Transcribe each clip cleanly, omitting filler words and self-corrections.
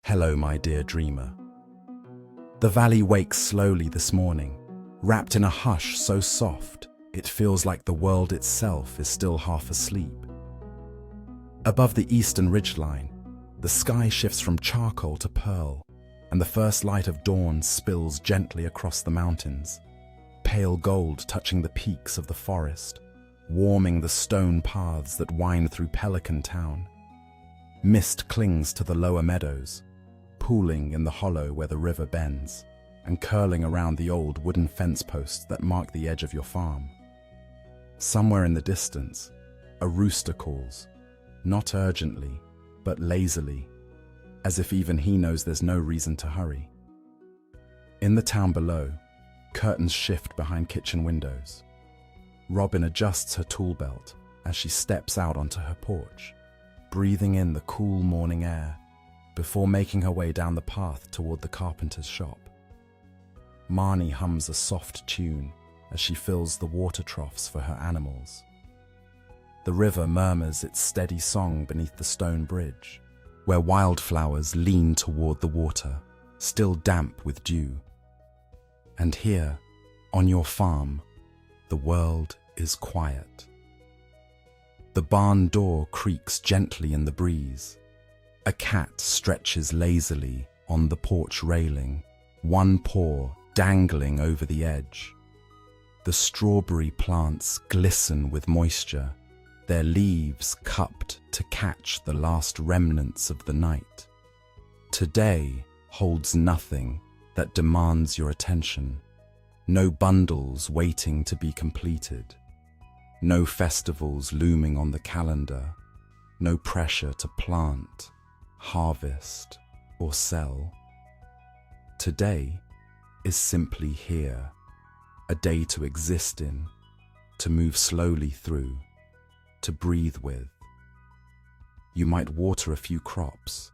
Hello, my dear dreamer. The valley wakes slowly this morning, wrapped in a hush so soft it feels like the world itself is still half asleep. Above the eastern ridgeline, the sky shifts from charcoal to pearl, and the first light of dawn spills gently across the mountains, pale gold touching the peaks of the forest, warming the stone paths that wind through Pelican town. Mist clings to the lower meadows, pooling in the hollow where the river bends, and curling around the old wooden fence posts that mark the edge of your farm. Somewhere in the distance, a rooster calls, not urgently, but lazily, as if even he knows there's no reason to hurry. In the town below, curtains shift behind kitchen windows. Robin adjusts her tool belt as she steps out onto her porch, breathing in the cool morning air before making her way down the path toward the carpenter's shop. Marnie hums a soft tune as she fills the water troughs for her animals. The river murmurs its steady song beneath the stone bridge, where wildflowers lean toward the water, still damp with dew. And here, on your farm, the world is quiet. The barn door creaks gently in the breeze. A cat stretches lazily on the porch railing, one paw dangling over the edge. The strawberry plants glisten with moisture, their leaves cupped to catch the last remnants of the night. Today holds nothing that demands your attention, no bundles waiting to be completed, no festivals looming on the calendar, no pressure to plant, harvest, or sell. Today is simply here, a day to exist in, to move slowly through, to breathe with. You might water a few crops,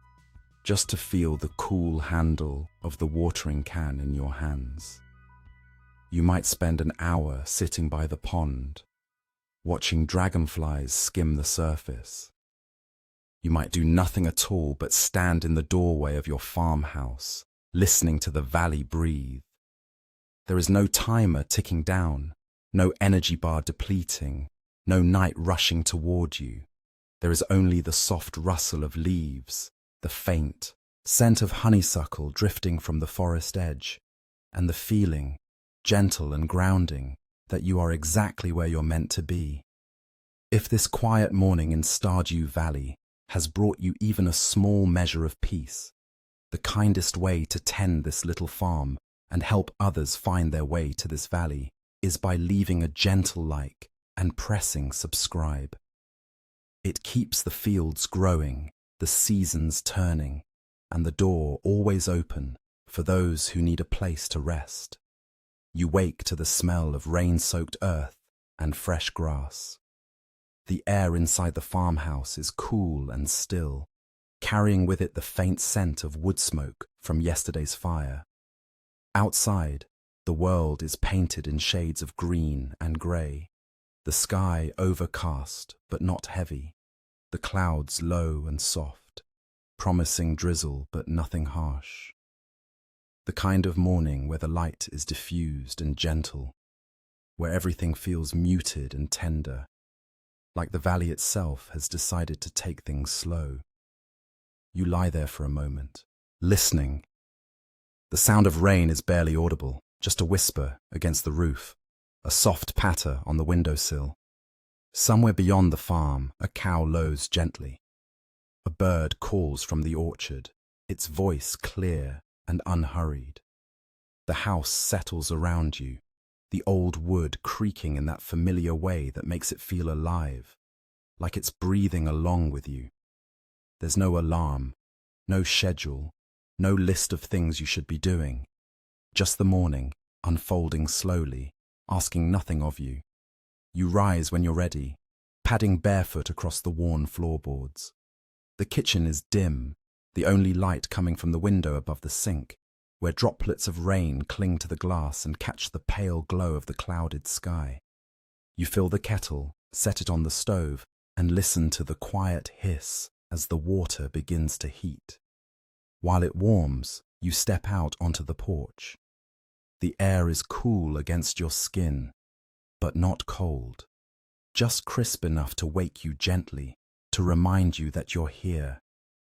just to feel the cool handle of the watering can in your hands. You might spend an hour sitting by the pond, watching dragonflies skim the surface. You might do nothing at all but stand in the doorway of your farmhouse, listening to the valley breathe. There is no timer ticking down, no energy bar depleting, no night rushing toward you. There is only the soft rustle of leaves, the faint scent of honeysuckle drifting from the forest edge, and the feeling, gentle and grounding, that you are exactly where you're meant to be. If this quiet morning in Stardew Valley has brought you even a small measure of peace, the kindest way to tend this little farm and help others find their way to this valley is by leaving a gentle like and pressing subscribe. It keeps the fields growing, the seasons turning, and the door always open for those who need a place to rest. You wake to the smell of rain-soaked earth and fresh grass. The air inside the farmhouse is cool and still, carrying with it the faint scent of wood smoke from yesterday's fire. Outside, the world is painted in shades of green and grey, the sky overcast but not heavy, the clouds low and soft, promising drizzle but nothing harsh. The kind of morning where the light is diffused and gentle, where everything feels muted and tender, like the valley itself has decided to take things slow. You lie there for a moment, listening. The sound of rain is barely audible, just a whisper against the roof, a soft patter on the windowsill. Somewhere beyond the farm, a cow lows gently. A bird calls from the orchard, its voice clear and unhurried. The house settles around you, the old wood creaking in that familiar way that makes it feel alive, like it's breathing along with you. There's no alarm, no schedule, no list of things you should be doing. Just the morning, unfolding slowly, asking nothing of you. You rise when you're ready, padding barefoot across the worn floorboards. The kitchen is dim, the only light coming from the window above the sink, where droplets of rain cling to the glass and catch the pale glow of the clouded sky. You fill the kettle, set it on the stove, and listen to the quiet hiss as the water begins to heat. While it warms, you step out onto the porch. The air is cool against your skin, but not cold. Just crisp enough to wake you gently, to remind you that you're here,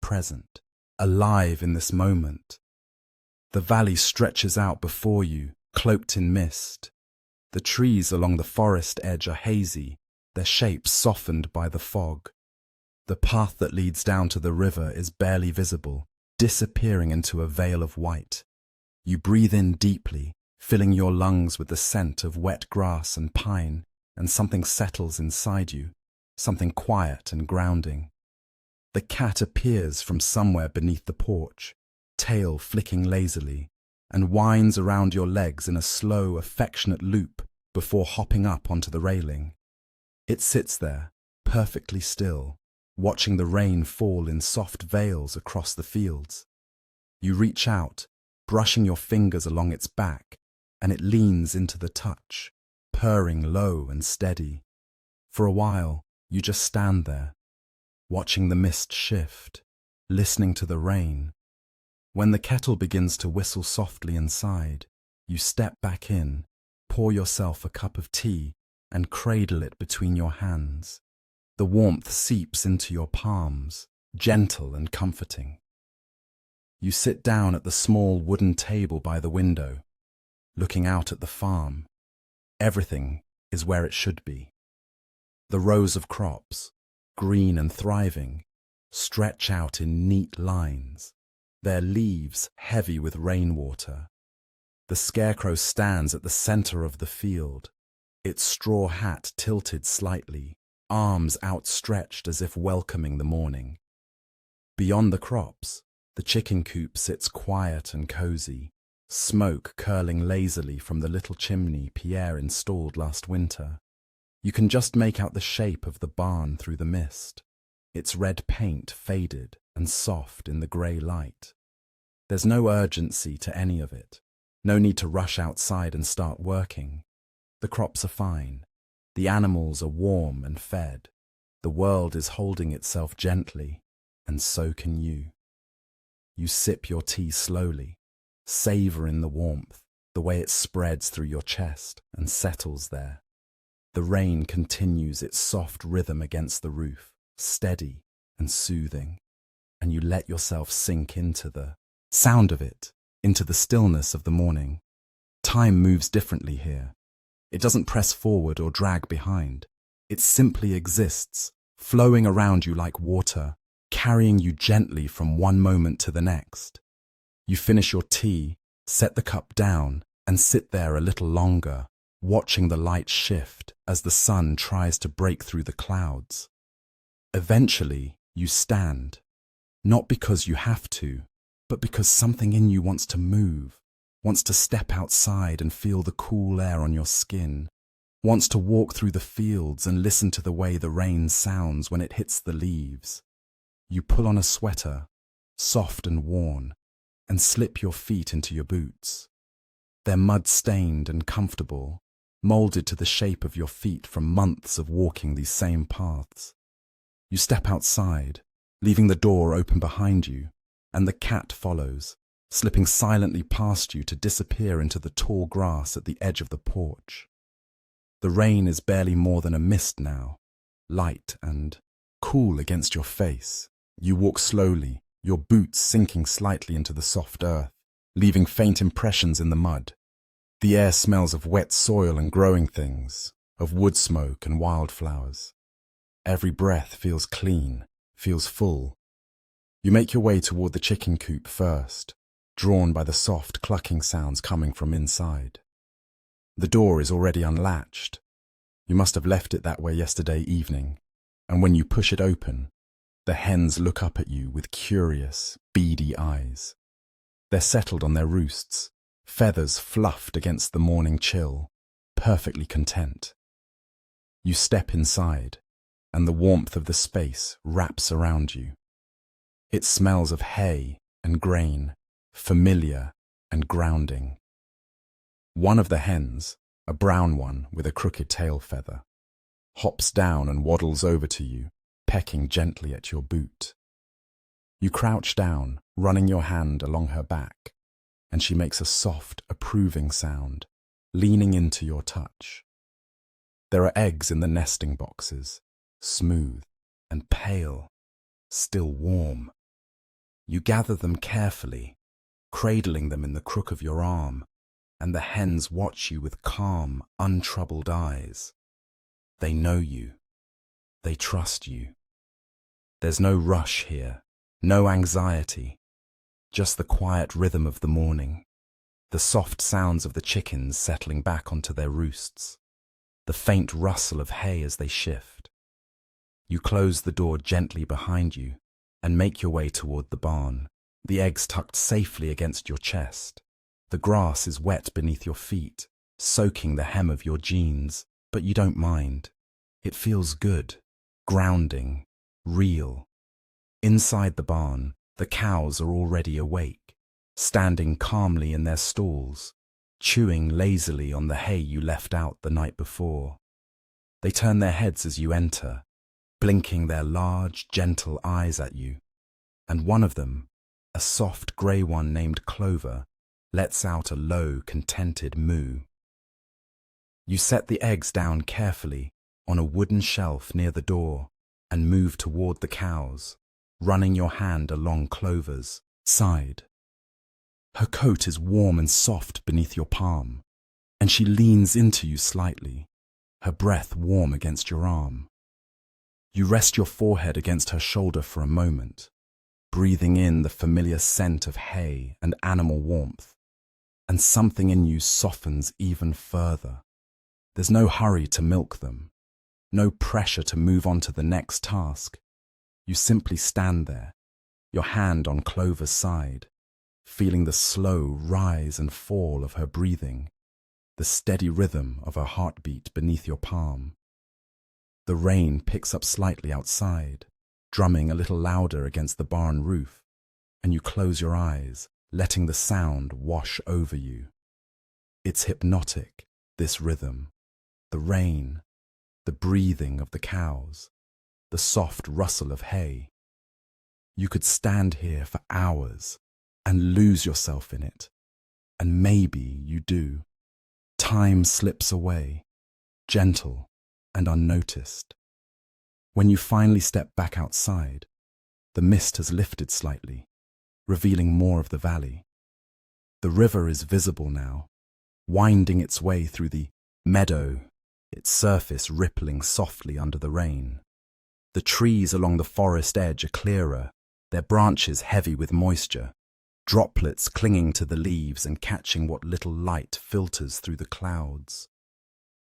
present, alive in this moment. The valley stretches out before you, cloaked in mist. The trees along the forest edge are hazy, their shapes softened by the fog. The path that leads down to the river is barely visible, disappearing into a veil of white. You breathe in deeply, filling your lungs with the scent of wet grass and pine, and something settles inside you, something quiet and grounding. The cat appears from somewhere beneath the porch, tail flicking lazily, and winds around your legs in a slow, affectionate loop before hopping up onto the railing. It sits there, perfectly still, watching the rain fall in soft veils across the fields. You reach out, brushing your fingers along its back, and it leans into the touch, purring low and steady. For a while, you just stand there, watching the mist shift, listening to the rain. When the kettle begins to whistle softly inside, you step back in, pour yourself a cup of tea, and cradle it between your hands. The warmth seeps into your palms, gentle and comforting. You sit down at the small wooden table by the window, looking out at the farm. Everything is where it should be. The rows of crops, green and thriving, stretch out in neat lines, their leaves heavy with rainwater. The scarecrow stands at the center of the field, its straw hat tilted slightly, arms outstretched as if welcoming the morning. Beyond the crops, the chicken coop sits quiet and cozy, smoke curling lazily from the little chimney Pierre installed last winter. You can just make out the shape of the barn through the mist, its red paint faded and soft in the grey light. There's no urgency to any of it, no need to rush outside and start working. The crops are fine, the animals are warm and fed, the world is holding itself gently, and so can you. You sip your tea slowly, savor in the warmth, the way it spreads through your chest and settles there. The rain continues its soft rhythm against the roof, steady and soothing, and you let yourself sink into the sound of it, into the stillness of the morning. Time moves differently here. It doesn't press forward or drag behind. It simply exists, flowing around you like water, carrying you gently from one moment to the next. You finish your tea, set the cup down, and sit there a little longer, watching the light shift as the sun tries to break through the clouds. Eventually, you stand, not because you have to, but because something in you wants to move, wants to step outside and feel the cool air on your skin, wants to walk through the fields and listen to the way the rain sounds when it hits the leaves. You pull on a sweater, soft and worn, and slip your feet into your boots. They're mud-stained and comfortable, molded to the shape of your feet from months of walking these same paths. You step outside, leaving the door open behind you, and the cat follows, slipping silently past you to disappear into the tall grass at the edge of the porch. The rain is barely more than a mist now, light and cool against your face. You walk slowly, your boots sinking slightly into the soft earth, leaving faint impressions in the mud. The air smells of wet soil and growing things, of wood smoke and wildflowers. Every breath feels clean, feels full. You make your way toward the chicken coop first, drawn by the soft clucking sounds coming from inside. The door is already unlatched. You must have left it that way yesterday evening, and when you push it open, the hens look up at you with curious, beady eyes. They're settled on their roosts, feathers fluffed against the morning chill, perfectly content. You step inside, and the warmth of the space wraps around you. It smells of hay and grain, familiar and grounding. One of the hens, a brown one with a crooked tail feather, hops down and waddles over to you, pecking gently at your boot. You crouch down, running your hand along her back, and she makes a soft, approving sound, leaning into your touch. There are eggs in the nesting boxes, smooth and pale, still warm. You gather them carefully, cradling them in the crook of your arm, and the hens watch you with calm, untroubled eyes. They know you. They trust you. There's no rush here, no anxiety, just the quiet rhythm of the morning, the soft sounds of the chickens settling back onto their roosts, the faint rustle of hay as they shift. You close the door gently behind you and make your way toward the barn, the eggs tucked safely against your chest. The grass is wet beneath your feet, soaking the hem of your jeans, but you don't mind. It feels good, grounding, real. Inside the barn, the cows are already awake, standing calmly in their stalls, chewing lazily on the hay you left out the night before. They turn their heads as you enter, blinking their large, gentle eyes at you, and one of them, a soft grey one named Clover, lets out a low, contented moo. You set the eggs down carefully on a wooden shelf near the door and move toward the cows, running your hand along Clover's side. Her coat is warm and soft beneath your palm, and she leans into you slightly, her breath warm against your arm. You rest your forehead against her shoulder for a moment, breathing in the familiar scent of hay and animal warmth, and something in you softens even further. There's no hurry to milk them, no pressure to move on to the next task. You simply stand there, your hand on Clover's side, feeling the slow rise and fall of her breathing, the steady rhythm of her heartbeat beneath your palm. The rain picks up slightly outside, drumming a little louder against the barn roof, and you close your eyes, letting the sound wash over you. It's hypnotic, this rhythm, the rain, the breathing of the cows, the soft rustle of hay. You could stand here for hours and lose yourself in it, and maybe you do. Time slips away, gentle and unnoticed. When you finally step back outside, the mist has lifted slightly, revealing more of the valley. The river is visible now, winding its way through the meadow, its surface rippling softly under the rain. The trees along the forest edge are clearer, their branches heavy with moisture, droplets clinging to the leaves and catching what little light filters through the clouds.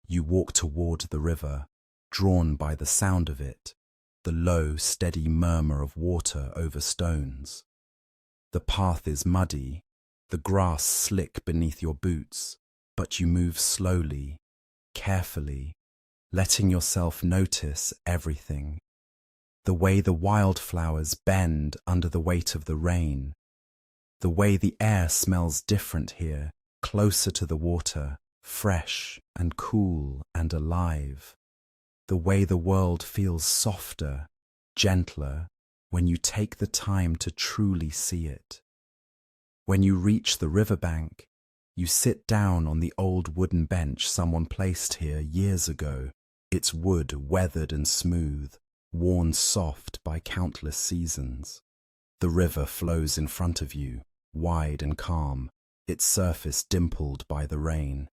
You walk toward the river, drawn by the sound of it, the low, steady murmur of water over stones. The path is muddy, the grass slick beneath your boots, but you move slowly, carefully, letting yourself notice everything. The way the wildflowers bend under the weight of the rain, the way the air smells different here, closer to the water, fresh and cool and alive. The way the world feels softer, gentler, when you take the time to truly see it. When you reach the riverbank, you sit down on the old wooden bench someone placed here years ago, its wood weathered and smooth, worn soft by countless seasons. The river flows in front of you, wide and calm, its surface dimpled by the rain.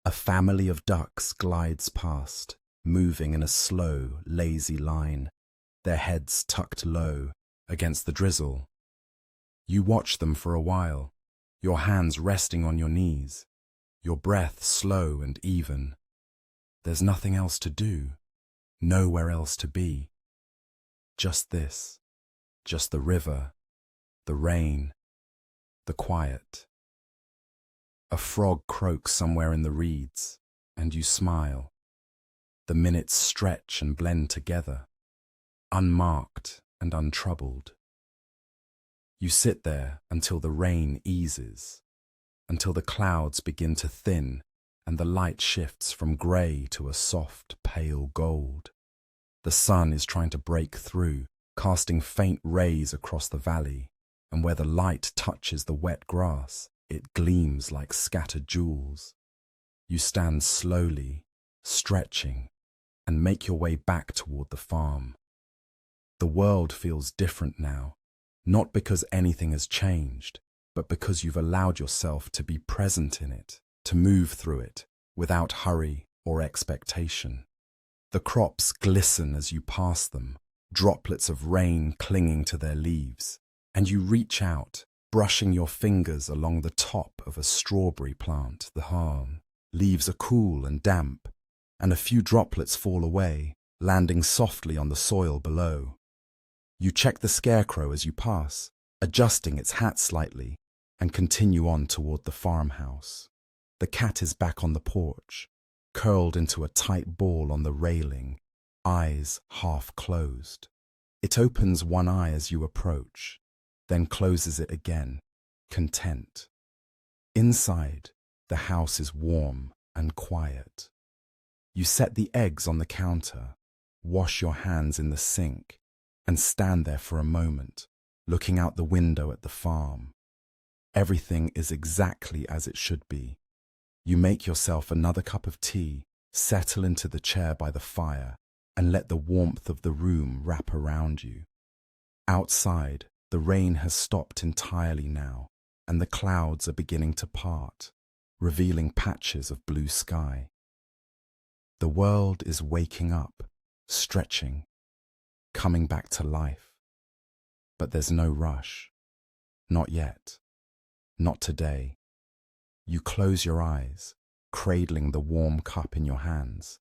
A family of ducks glides past, moving in a slow, lazy line, their heads tucked low against the drizzle. You watch them for a while, your hands resting on your knees, your breath slow and even. There's nothing else to do, nowhere else to be. Just this, just the river, the rain, the quiet. A frog croaks somewhere in the reeds, and you smile. The minutes stretch and blend together, unmarked and untroubled. You sit there until the rain eases, until the clouds begin to thin and the light shifts from grey to a soft, pale gold. The sun is trying to break through, casting faint rays across the valley. and where the light touches the wet grass, it gleams like scattered jewels. You stand slowly, stretching, and make your way back toward the farm. The world feels different now, not because anything has changed, but because you've allowed yourself to be present in it, to move through it, without hurry or expectation. The crops glisten as you pass them, droplets of rain clinging to their leaves, and you reach out, brushing your fingers along the top of a strawberry plant. The leaves are cool and damp, and a few droplets fall away, landing softly on the soil below. You check the scarecrow as you pass, adjusting its hat slightly, and continue on toward the farmhouse. The cat is back on the porch, curled into a tight ball on the railing, eyes half closed. It opens one eye as you approach, then closes it again, content. Inside, the house is warm and quiet. You set the eggs on the counter, wash your hands in the sink, and stand there for a moment, looking out the window at the farm. Everything is exactly as it should be. You make yourself another cup of tea, settle into the chair by the fire, and let the warmth of the room wrap around you. Outside, the rain has stopped entirely now, and the clouds are beginning to part, revealing patches of blue sky. The world is waking up, stretching, coming back to life. But there's no rush. Not yet. Not today. You close your eyes, cradling the warm cup in your hands,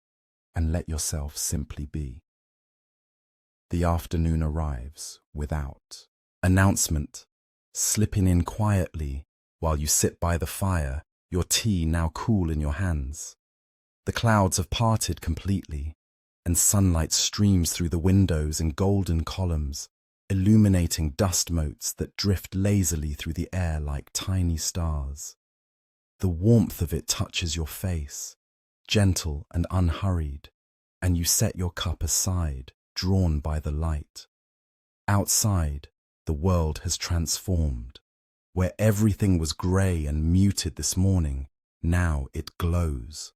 and let yourself simply be. The afternoon arrives without announcement, slipping in quietly while you sit by the fire, your tea now cool in your hands. The clouds have parted completely, and sunlight streams through the windows in golden columns, illuminating dust motes that drift lazily through the air like tiny stars. The warmth of it touches your face, gentle and unhurried, and you set your cup aside, drawn by the light. Outside, the world has transformed. Where everything was grey and muted this morning, now it glows.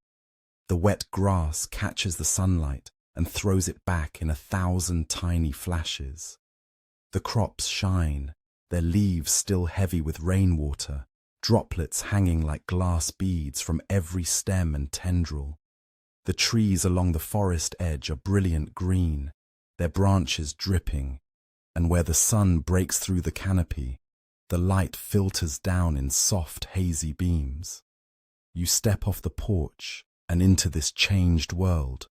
The wet grass catches the sunlight and throws it back in 1,000 tiny flashes. The crops shine, their leaves still heavy with rainwater, droplets hanging like glass beads from every stem and tendril. The trees along the forest edge are brilliant green, their branches dripping, and where the sun breaks through the canopy, the light filters down in soft, hazy beams. You step off the porch and into this changed world,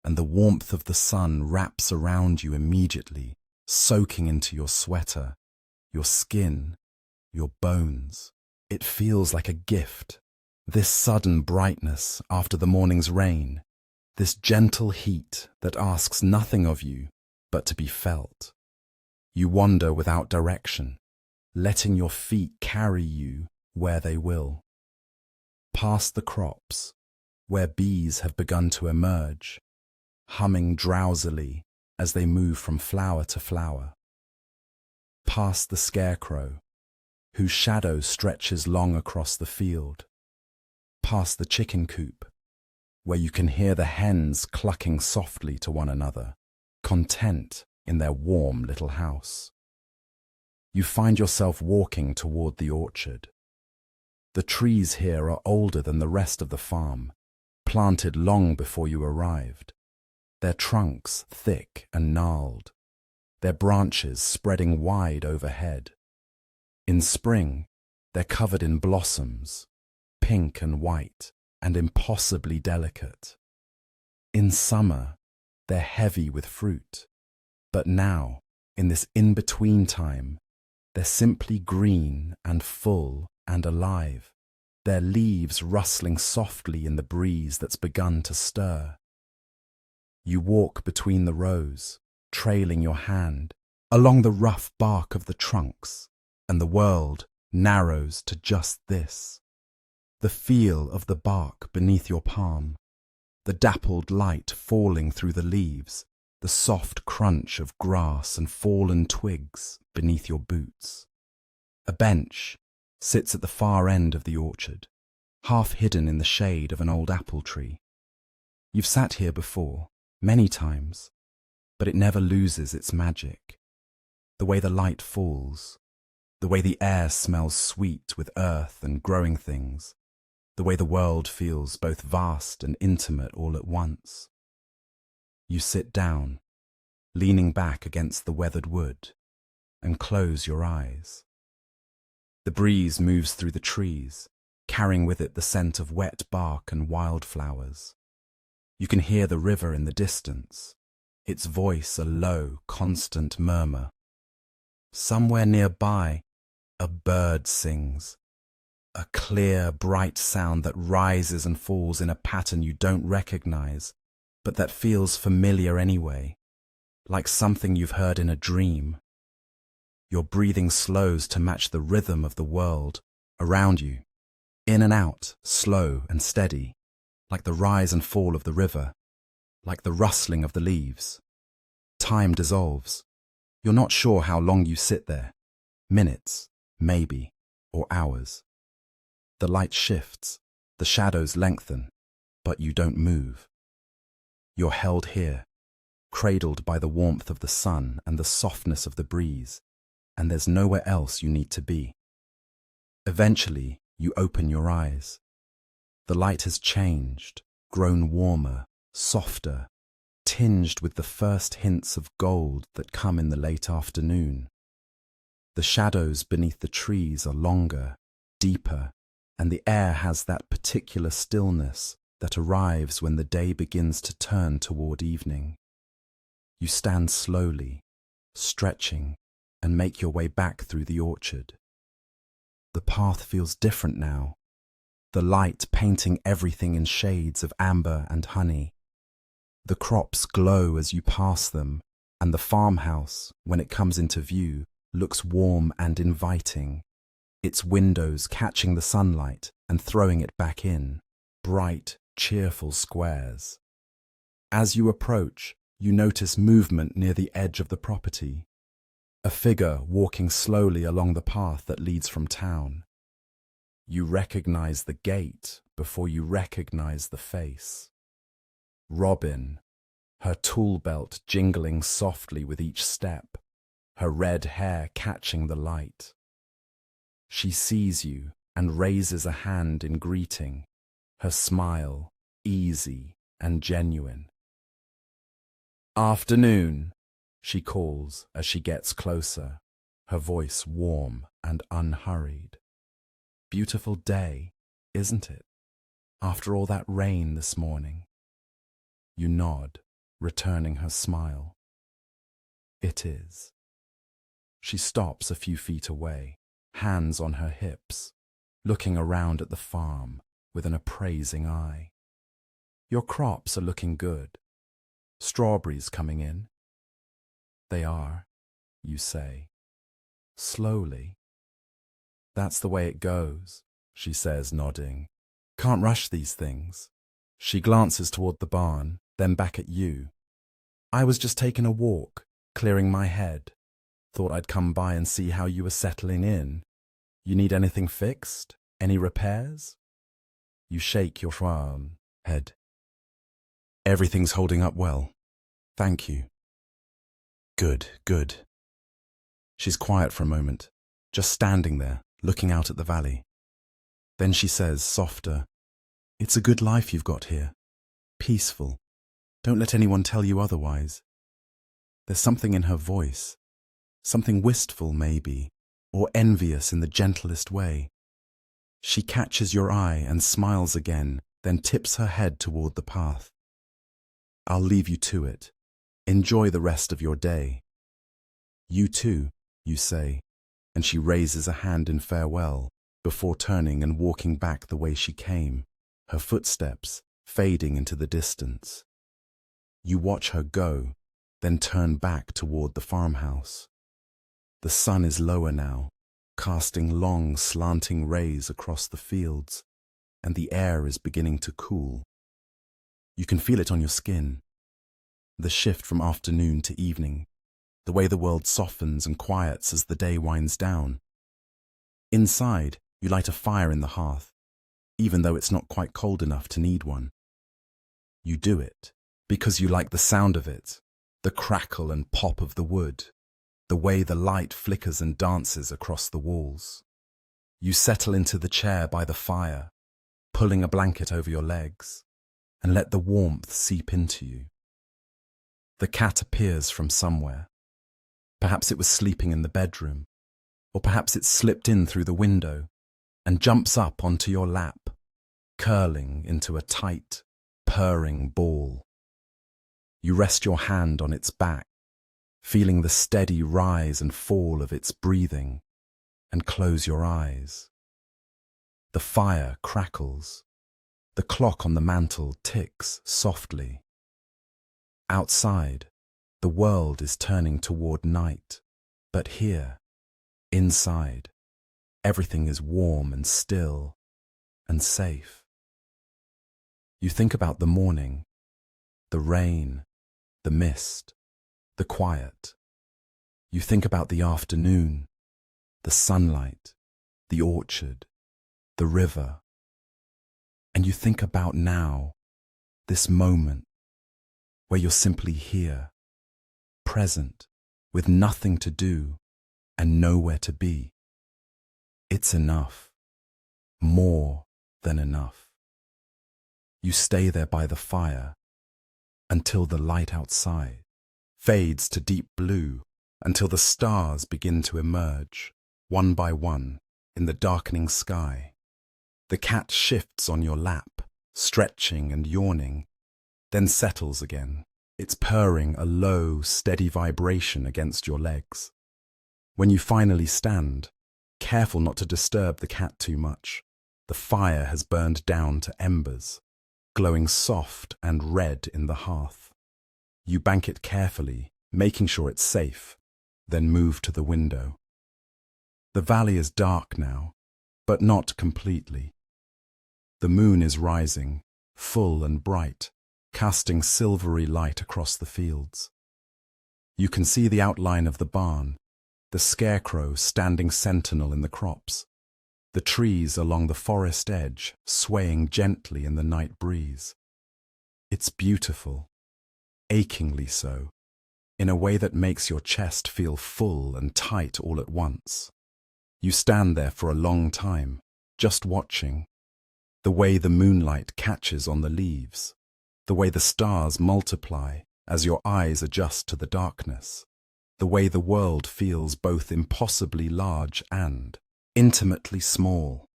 and the warmth of the sun wraps around you immediately, soaking into your sweater, your skin, your bones. It feels like a gift, this sudden brightness after the morning's rain, this gentle heat that asks nothing of you but to be felt. You wander without direction, letting your feet carry you where they will. Past the crops, where bees have begun to emerge, humming drowsily as they move from flower to flower. Past the scarecrow, whose shadow stretches long across the field. Past the chicken coop, where you can hear the hens clucking softly to one another, content in their warm little house. You find yourself walking toward the orchard. The trees here are older than the rest of the farm, planted long before you arrived, their trunks thick and gnarled, their branches spreading wide overhead. In spring, they're covered in blossoms, pink and white and impossibly delicate. In summer, they're heavy with fruit, but now, in this in-between time, they're simply green and full and alive, their leaves rustling softly in the breeze that's begun to stir. You walk between the rows, trailing your hand along the rough bark of the trunks, and the world narrows to just this. The feel of the bark beneath your palm, the dappled light falling through the leaves, the soft crunch of grass and fallen twigs beneath your boots. A bench sits at the far end of the orchard, half hidden in the shade of an old apple tree. You've sat here before, many times, but it never loses its magic. The way the light falls, the way the air smells sweet with earth and growing things, the way the world feels both vast and intimate all at once. You sit down, leaning back against the weathered wood, and close your eyes. The breeze moves through the trees, carrying with it the scent of wet bark and wildflowers. You can hear the river in the distance, its voice a low, constant murmur. Somewhere nearby, a bird sings, a clear, bright sound that rises and falls in a pattern you don't recognize, but that feels familiar anyway, like something you've heard in a dream. Your breathing slows to match the rhythm of the world around you, in and out, slow and steady, like the rise and fall of the river, like the rustling of the leaves. Time dissolves. You're not sure how long you sit there. Minutes, maybe, or hours. The light shifts, the shadows lengthen, but you don't move. You're held here, cradled by the warmth of the sun and the softness of the breeze, and there's nowhere else you need to be. Eventually, you open your eyes. The light has changed, grown warmer, softer, tinged with the first hints of gold that come in the late afternoon. The shadows beneath the trees are longer, deeper, and the air has that particular stillness that arrives when the day begins to turn toward evening. You stand slowly, stretching, and make your way back through the orchard. The path feels different now, the light painting everything in shades of amber and honey. The crops glow as you pass them, and the farmhouse, when it comes into view, looks warm and inviting, its windows catching the sunlight and throwing it back in, bright, cheerful squares. As you approach, you notice movement near the edge of the property. A figure walking slowly along the path that leads from town. You recognize the gait before you recognize the face. Robin, her tool belt jingling softly with each step, her red hair catching the light. She sees you and raises a hand in greeting, her smile easy and genuine. "Afternoon," she calls as she gets closer, her voice warm and unhurried. "Beautiful day, isn't it? After all that rain this morning?" You nod, returning her smile. "It is." She stops a few feet away, hands on her hips, looking around at the farm with an appraising eye. "Your crops are looking good. Strawberries coming in?" "They are," you say, slowly. "That's the way it goes," she says, nodding. "Can't rush these things." She glances toward the barn, then back at you. "I was just taking a walk, clearing my head. Thought I'd come by and see how you were settling in. You need anything fixed? Any repairs?" You shake your head. "Everything's holding up well. Thank you." Good, good." She's quiet for a moment, just standing there, looking out at the valley. Then she says, softer, "It's a good life you've got here. Peaceful. Don't let anyone tell you otherwise." There's something in her voice, something wistful maybe, or envious in the gentlest way. She catches your eye and smiles again, then tips her head toward the path. "I'll leave you to it. Enjoy the rest of your day." "You too," you say, and she raises a hand in farewell before turning and walking back the way she came, her footsteps fading into the distance. You watch her go, then turn back toward the farmhouse. The sun is lower now, casting long, slanting rays across the fields, and the air is beginning to cool. You can feel it on your skin. The shift from afternoon to evening, the way the world softens and quiets as the day winds down. Inside, you light a fire in the hearth, even though it's not quite cold enough to need one. You do it because you like the sound of it, the crackle and pop of the wood, the way the light flickers and dances across the walls. You settle into the chair by the fire, pulling a blanket over your legs, and let the warmth seep into you. The cat appears from somewhere. Perhaps it was sleeping in the bedroom, or perhaps it slipped in through the window and jumps up onto your lap, curling into a tight, purring ball. You rest your hand on its back, feeling the steady rise and fall of its breathing, and close your eyes. The fire crackles. The clock on the mantel ticks softly. Outside, the world is turning toward night, but here, inside, everything is warm and still and safe. You think about the morning, the rain, the mist, the quiet. You think about the afternoon, the sunlight, the orchard, the river. And you think about now, this moment, where you're simply here, present, with nothing to do and nowhere to be. It's enough, more than enough. You stay there by the fire until the light outside fades to deep blue, until the stars begin to emerge, one by one, in the darkening sky. The cat shifts on your lap, stretching and yawning, then settles again, its purring a low, steady vibration against your legs. When you finally stand, careful not to disturb the cat too much, the fire has burned down to embers, glowing soft and red in the hearth. You bank it carefully, making sure it's safe, then move to the window. The valley is dark now, but not completely. The moon is rising, full and bright, casting silvery light across the fields. You can see the outline of the barn, the scarecrow standing sentinel in the crops, the trees along the forest edge swaying gently in the night breeze. It's beautiful, achingly so, in a way that makes your chest feel full and tight all at once. You stand there for a long time, just watching, the way the moonlight catches on the leaves, the way the stars multiply as your eyes adjust to the darkness, the way the world feels both impossibly large and intimately small,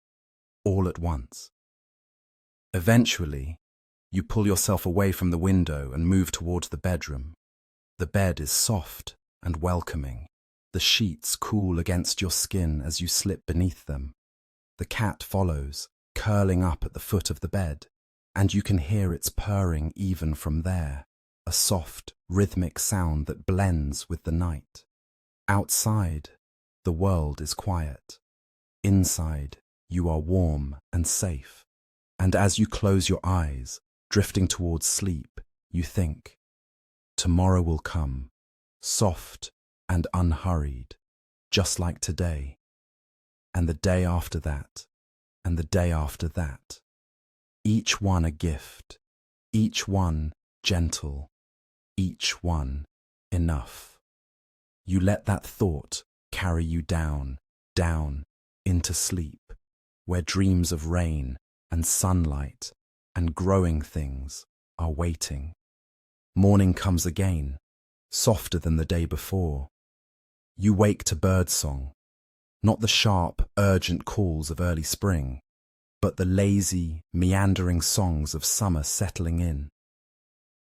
all at once. Eventually, you pull yourself away from the window and move towards the bedroom. The bed is soft and welcoming, the sheets cool against your skin as you slip beneath them. The cat follows, curling up at the foot of the bed, and you can hear its purring even from there, a soft, rhythmic sound that blends with the night. Outside, the world is quiet. Inside, you are warm and safe, and as you close your eyes, drifting towards sleep, you think, tomorrow will come, soft and unhurried, just like today, and the day after that, and the day after that. Each one a gift, each one gentle, each one enough. You let that thought carry you down, down into sleep, where dreams of rain and sunlight and growing things are waiting. Morning comes again, softer than the day before. You wake to birdsong, not the sharp, urgent calls of early spring, but the lazy, meandering songs of summer settling in.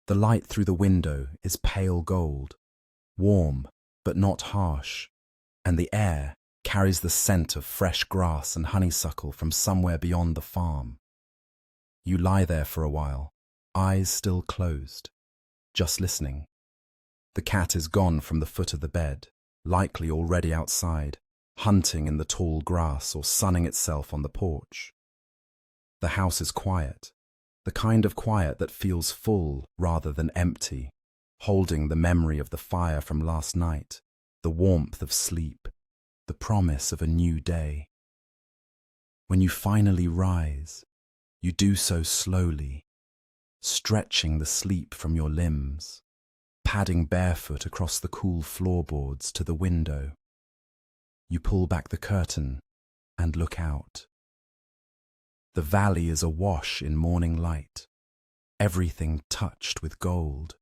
The light through the window is pale gold, warm but not harsh, and the air carries the scent of fresh grass and honeysuckle from somewhere beyond the farm. You lie there for a while, eyes still closed, just listening. The cat is gone from the foot of the bed, likely already outside, hunting in the tall grass or sunning itself on the porch. The house is quiet, the kind of quiet that feels full rather than empty, holding the memory of the fire from last night, the warmth of sleep, the promise of a new day. When you finally rise, you do so slowly, stretching the sleep from your limbs, padding barefoot across the cool floorboards to the window. You pull back the curtain and look out. The valley is awash in morning light, everything touched with gold.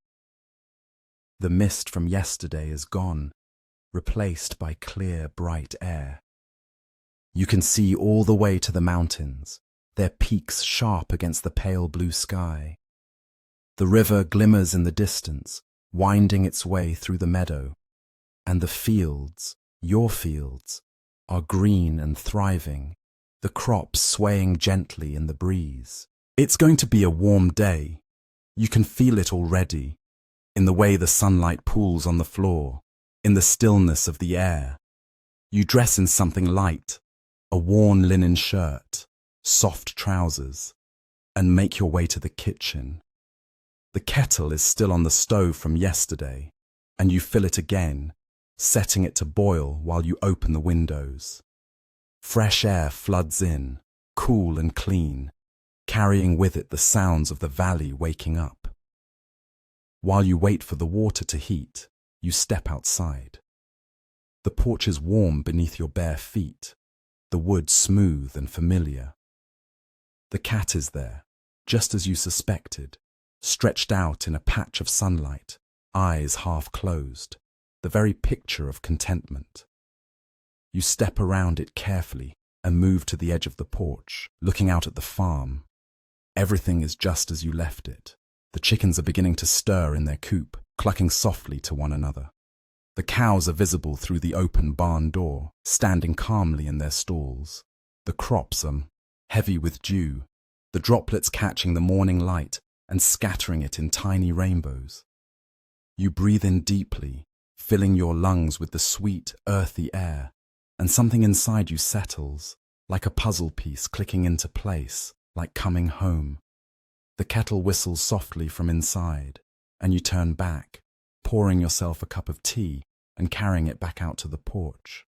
The mist from yesterday is gone, replaced by clear, bright air. You can see all the way to the mountains, their peaks sharp against the pale blue sky. The river glimmers in the distance, winding its way through the meadow, and the fields, your fields, are green and thriving, the crops swaying gently in the breeze. It's going to be a warm day. You can feel it already, in the way the sunlight pools on the floor, in the stillness of the air. You dress in something light, a worn linen shirt, soft trousers, and make your way to the kitchen. The kettle is still on the stove from yesterday, and you fill it again, setting it to boil while you open the windows. Fresh air floods in, cool and clean, carrying with it the sounds of the valley waking up. While you wait for the water to heat, you step outside. The porch is warm beneath your bare feet, the wood smooth and familiar. The cat is there, just as you suspected, stretched out in a patch of sunlight, eyes half closed, the very picture of contentment. You step around it carefully and move to the edge of the porch, looking out at the farm. Everything is just as you left it. The chickens are beginning to stir in their coop, clucking softly to one another. The cows are visible through the open barn door, standing calmly in their stalls. The crops are heavy with dew, the droplets catching the morning light and scattering it in tiny rainbows. You breathe in deeply, filling your lungs with the sweet, earthy air, and something inside you settles, like a puzzle piece clicking into place, like coming home. The kettle whistles softly from inside, and you turn back, pouring yourself a cup of tea and carrying it back out to the porch.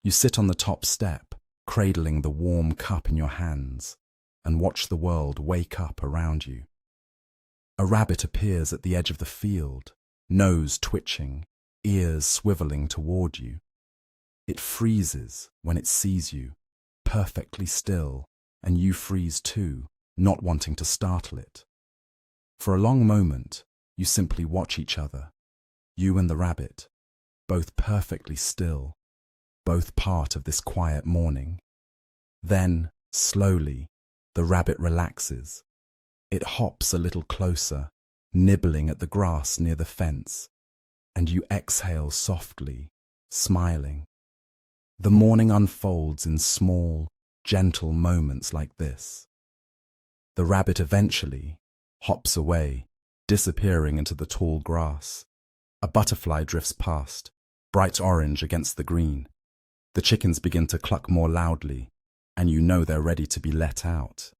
You sit on the top step, cradling the warm cup in your hands, and watch the world wake up around you. A rabbit appears at the edge of the field, nose twitching, ears swiveling toward you. It freezes when it sees you, perfectly still, and you freeze too, not wanting to startle it. For a long moment, you simply watch each other, you and the rabbit, both perfectly still, both part of this quiet morning. Then, slowly, the rabbit relaxes. It hops a little closer, nibbling at the grass near the fence, and you exhale softly, smiling. The morning unfolds in small, gentle moments like this. The rabbit eventually hops away, disappearing into the tall grass. A butterfly drifts past, bright orange against the green. The chickens begin to cluck more loudly, and you know they're ready to be let out.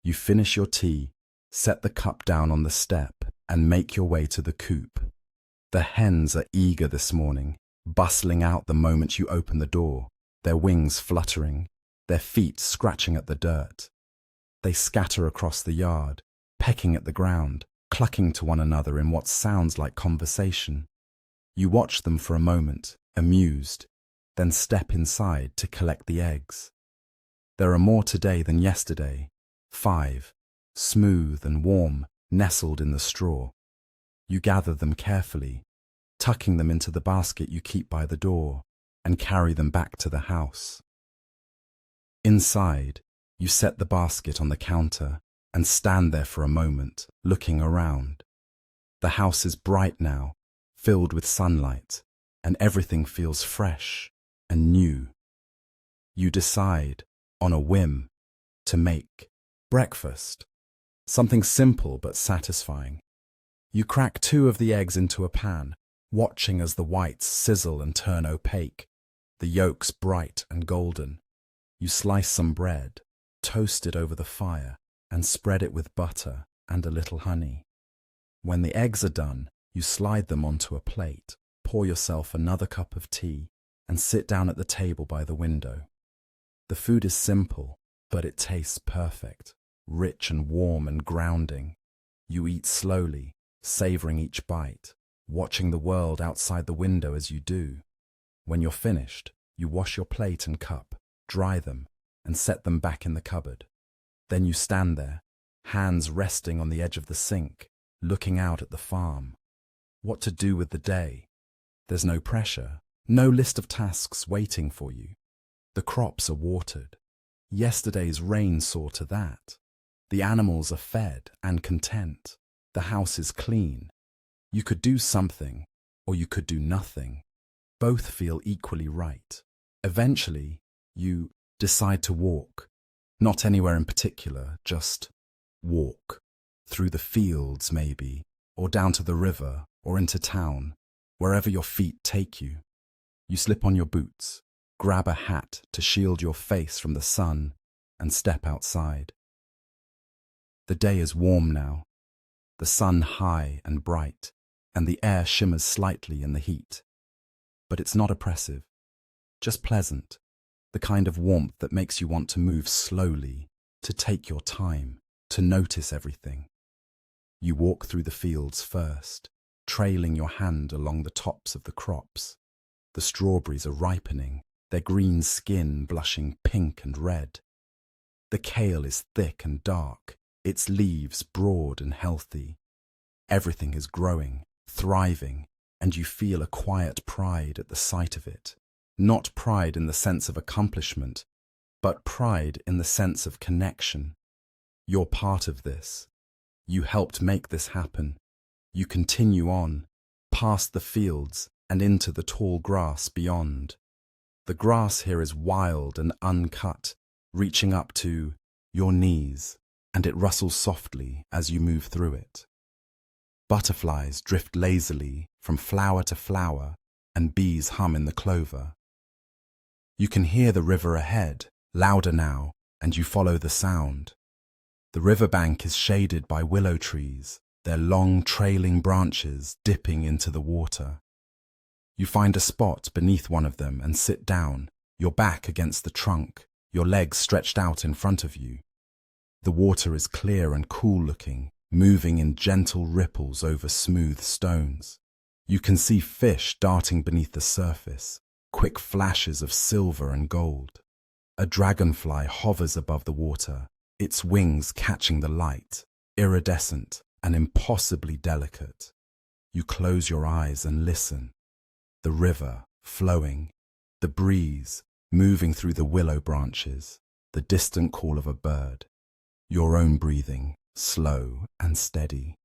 You finish your tea, set the cup down on the step, and make your way to the coop. The hens are eager this morning, bustling out the moment you open the door, their wings fluttering, their feet scratching at the dirt. They scatter across the yard, pecking at the ground, clucking to one another in what sounds like conversation. You watch them for a moment, amused, then step inside to collect the eggs. There are more today than yesterday, 5, smooth and warm, nestled in the straw. You gather them carefully, tucking them into the basket you keep by the door, and carry them back to the house. Inside, you set the basket on the counter and stand there for a moment, looking around. The house is bright now, filled with sunlight, and everything feels fresh and new. You decide, on a whim, to make breakfast, something simple but satisfying. You crack 2 of the eggs into a pan, watching as the whites sizzle and turn opaque, the yolks bright and golden. You slice some bread, toast it over the fire, and spread it with butter and a little honey. When the eggs are done, you slide them onto a plate, pour yourself another cup of tea, and sit down at the table by the window. The food is simple, but it tastes perfect, rich and warm and grounding. You eat slowly, savoring each bite, watching the world outside the window as you do. When you're finished, you wash your plate and cup, dry them, and set them back in the cupboard. Then you stand there, hands resting on the edge of the sink, looking out at the farm. What to do with the day? There's no pressure, no list of tasks waiting for you. The crops are watered. Yesterday's rain saw to that. The animals are fed and content. The house is clean. You could do something, or you could do nothing. Both feel equally right. Eventually, you decide to walk. Not anywhere in particular, just walk. Through the fields, maybe, or down to the river, or into town, wherever your feet take you. You slip on your boots, grab a hat to shield your face from the sun, and step outside. The day is warm now, the sun high and bright, and the air shimmers slightly in the heat. But it's not oppressive, just pleasant, the kind of warmth that makes you want to move slowly, to take your time, to notice everything. You walk through the fields first, trailing your hand along the tops of the crops. The strawberries are ripening, their green skin blushing pink and red. The kale is thick and dark, its leaves broad and healthy. Everything is growing, thriving, and you feel a quiet pride at the sight of it. Not pride in the sense of accomplishment, but pride in the sense of connection. You're part of this. You helped make this happen. You continue on, past the fields and into the tall grass beyond. The grass here is wild and uncut, reaching up to your knees, and it rustles softly as you move through it. Butterflies drift lazily from flower to flower, and bees hum in the clover. You can hear the river ahead, louder now, and you follow the sound. The riverbank is shaded by willow trees, their long trailing branches dipping into the water. You find a spot beneath one of them and sit down, your back against the trunk, your legs stretched out in front of you. The water is clear and cool-looking, moving in gentle ripples over smooth stones. You can see fish darting beneath the surface, quick flashes of silver and gold. A dragonfly hovers above the water, its wings catching the light, iridescent and impossibly delicate. You close your eyes and listen. The river flowing, the breeze moving through the willow branches, the distant call of a bird. Your own breathing, slow and steady.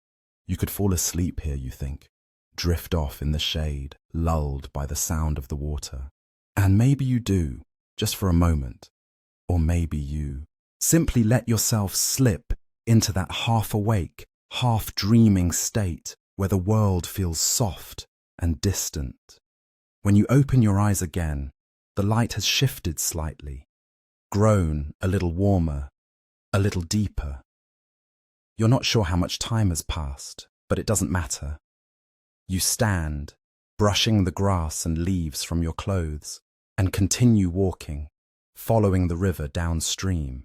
You could fall asleep here, you think, drift off in the shade, lulled by the sound of the water. And maybe you do, just for a moment. Or maybe you simply let yourself slip into that half-awake, half-dreaming state where the world feels soft and distant. When you open your eyes again, the light has shifted slightly, grown a little warmer, a little deeper. You're not sure how much time has passed, but it doesn't matter. You stand, brushing the grass and leaves from your clothes, and continue walking, following the river downstream.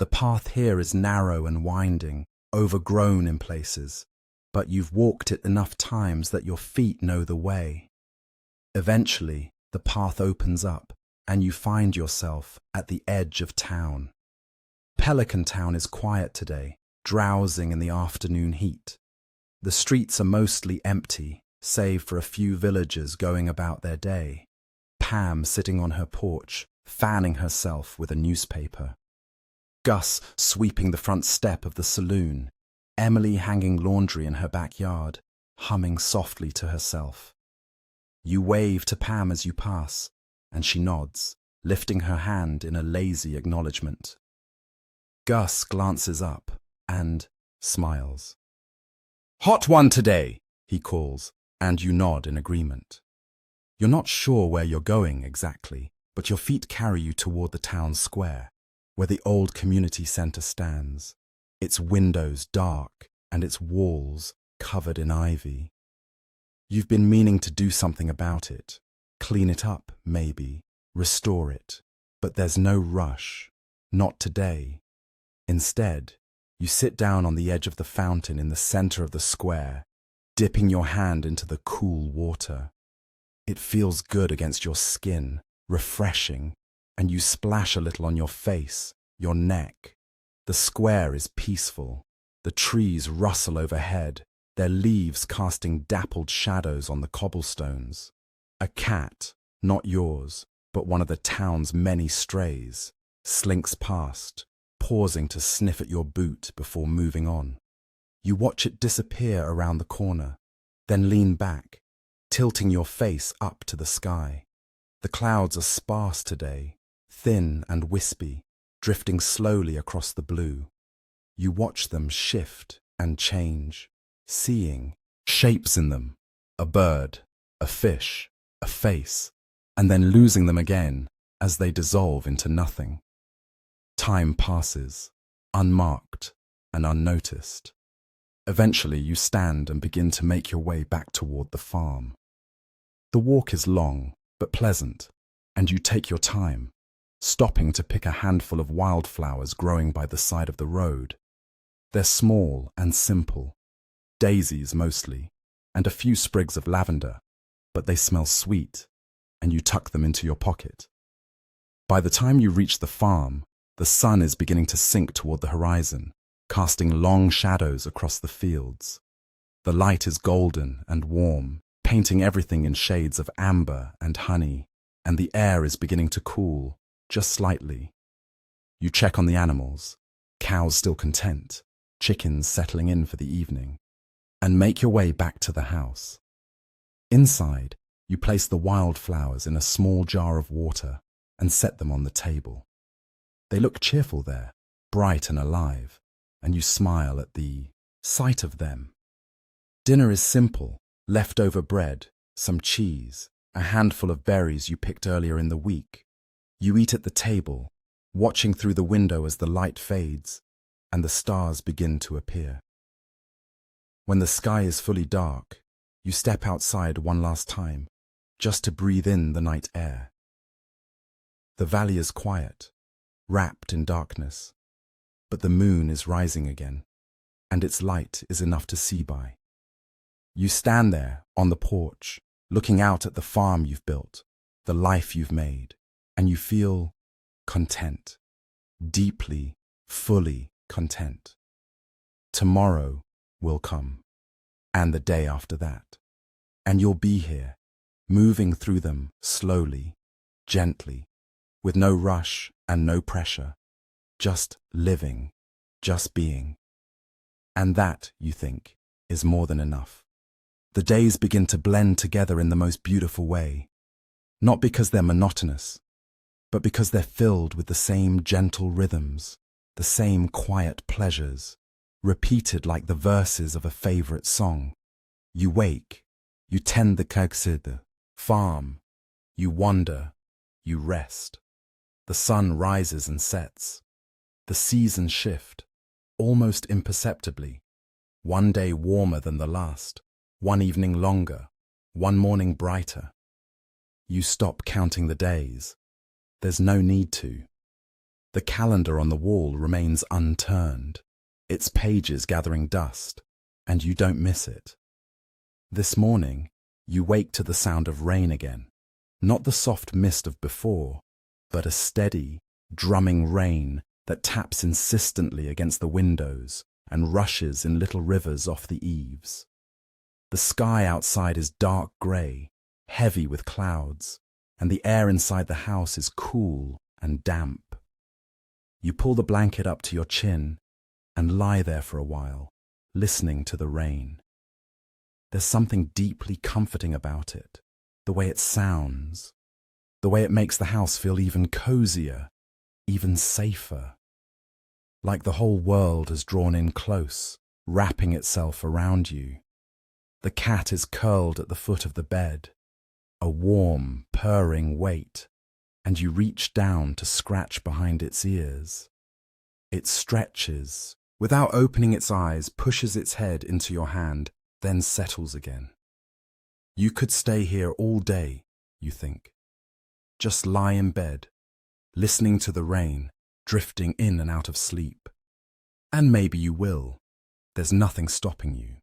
The path here is narrow and winding, overgrown in places, but you've walked it enough times that your feet know the way. Eventually, the path opens up, and you find yourself at the edge of town. Pelican town is quiet today, drowsing in the afternoon heat. The streets are mostly empty, save for a few villagers going about their day. Pam sitting on her porch, fanning herself with a newspaper. Gus sweeping the front step of the saloon. Emily hanging laundry in her backyard, humming softly to herself. You wave to Pam as you pass, and she nods, lifting her hand in a lazy acknowledgement. Gus glances up and smiles. "Hot one today," he calls, and you nod in agreement. You're not sure where you're going exactly, but your feet carry you toward the town square, where the old community centre stands, its windows dark and its walls covered in ivy. You've been meaning to do something about it, clean it up, maybe, restore it, but there's no rush, Not today. Instead, you sit down on the edge of the fountain in the center of the square, dipping your hand into the cool water. It feels good against your skin, refreshing, and you splash a little on your face, your neck. The square is peaceful. The trees rustle overhead, their leaves casting dappled shadows on the cobblestones. A cat, not yours, but one of the town's many strays, slinks past, pausing to sniff at your boot before moving on. You watch it disappear around the corner, then lean back, tilting your face up to the sky. The clouds are sparse today, thin and wispy, drifting slowly across the blue. You watch them shift and change, seeing shapes in them, a bird, a fish, a face, and then losing them again as they dissolve into nothing. Time passes, unmarked and unnoticed. Eventually you stand and begin to make your way back toward the farm. The walk is long but pleasant, and you take your time, stopping to pick a handful of wildflowers growing by the side of the road. They're small and simple, daisies mostly, and a few sprigs of lavender, but they smell sweet, and you tuck them into your pocket. By the time you reach the farm, the sun is beginning to sink toward the horizon, casting long shadows across the fields. The light is golden and warm, painting everything in shades of amber and honey, and the air is beginning to cool, just slightly. You check on the animals, cows still content, chickens settling in for the evening, and make your way back to the house. Inside, you place the wildflowers in a small jar of water and set them on the table. They look cheerful there, bright and alive, and you smile at the sight of them. Dinner is simple, leftover bread, some cheese, a handful of berries you picked earlier in the week. You eat at the table, watching through the window as the light fades and the stars begin to appear. When the sky is fully dark, you step outside one last time, just to breathe in the night air. The valley is quiet, wrapped in darkness, but the moon is rising again, and its light is enough to see by. You stand there on the porch, looking out at the farm you've built, the life you've made, and you feel content, deeply, fully content. Tomorrow will come, and the day after that, and you'll be here, moving through them slowly, gently, with no rush and no pressure, just living, just being. And that, you think, is more than enough. The days begin to blend together in the most beautiful way, not because they're monotonous, but because they're filled with the same gentle rhythms, the same quiet pleasures, repeated like the verses of a favorite song. You wake, you tend the kagside, farm, you wander, you rest. The sun rises and sets. The seasons shift, almost imperceptibly, one day warmer than the last, one evening longer, one morning brighter. You stop counting the days. There's no need to. The calendar on the wall remains unturned, its pages gathering dust, and you don't miss it. This morning, you wake to the sound of rain again, not the soft mist of before, but a steady, drumming rain that taps insistently against the windows and rushes in little rivers off the eaves. The sky outside is dark grey, heavy with clouds, and the air inside the house is cool and damp. You pull the blanket up to your chin and lie there for a while, listening to the rain. There's something deeply comforting about it, the way it sounds, the way it makes the house feel even cozier, even safer. Like the whole world has drawn in close, wrapping itself around you. The cat is curled at the foot of the bed, a warm, purring weight, and you reach down to scratch behind its ears. It stretches, without opening its eyes, pushes its head into your hand, then settles again. You could stay here all day, you think. Just lie in bed, listening to the rain drifting in and out of sleep. And maybe you will. There's nothing stopping you.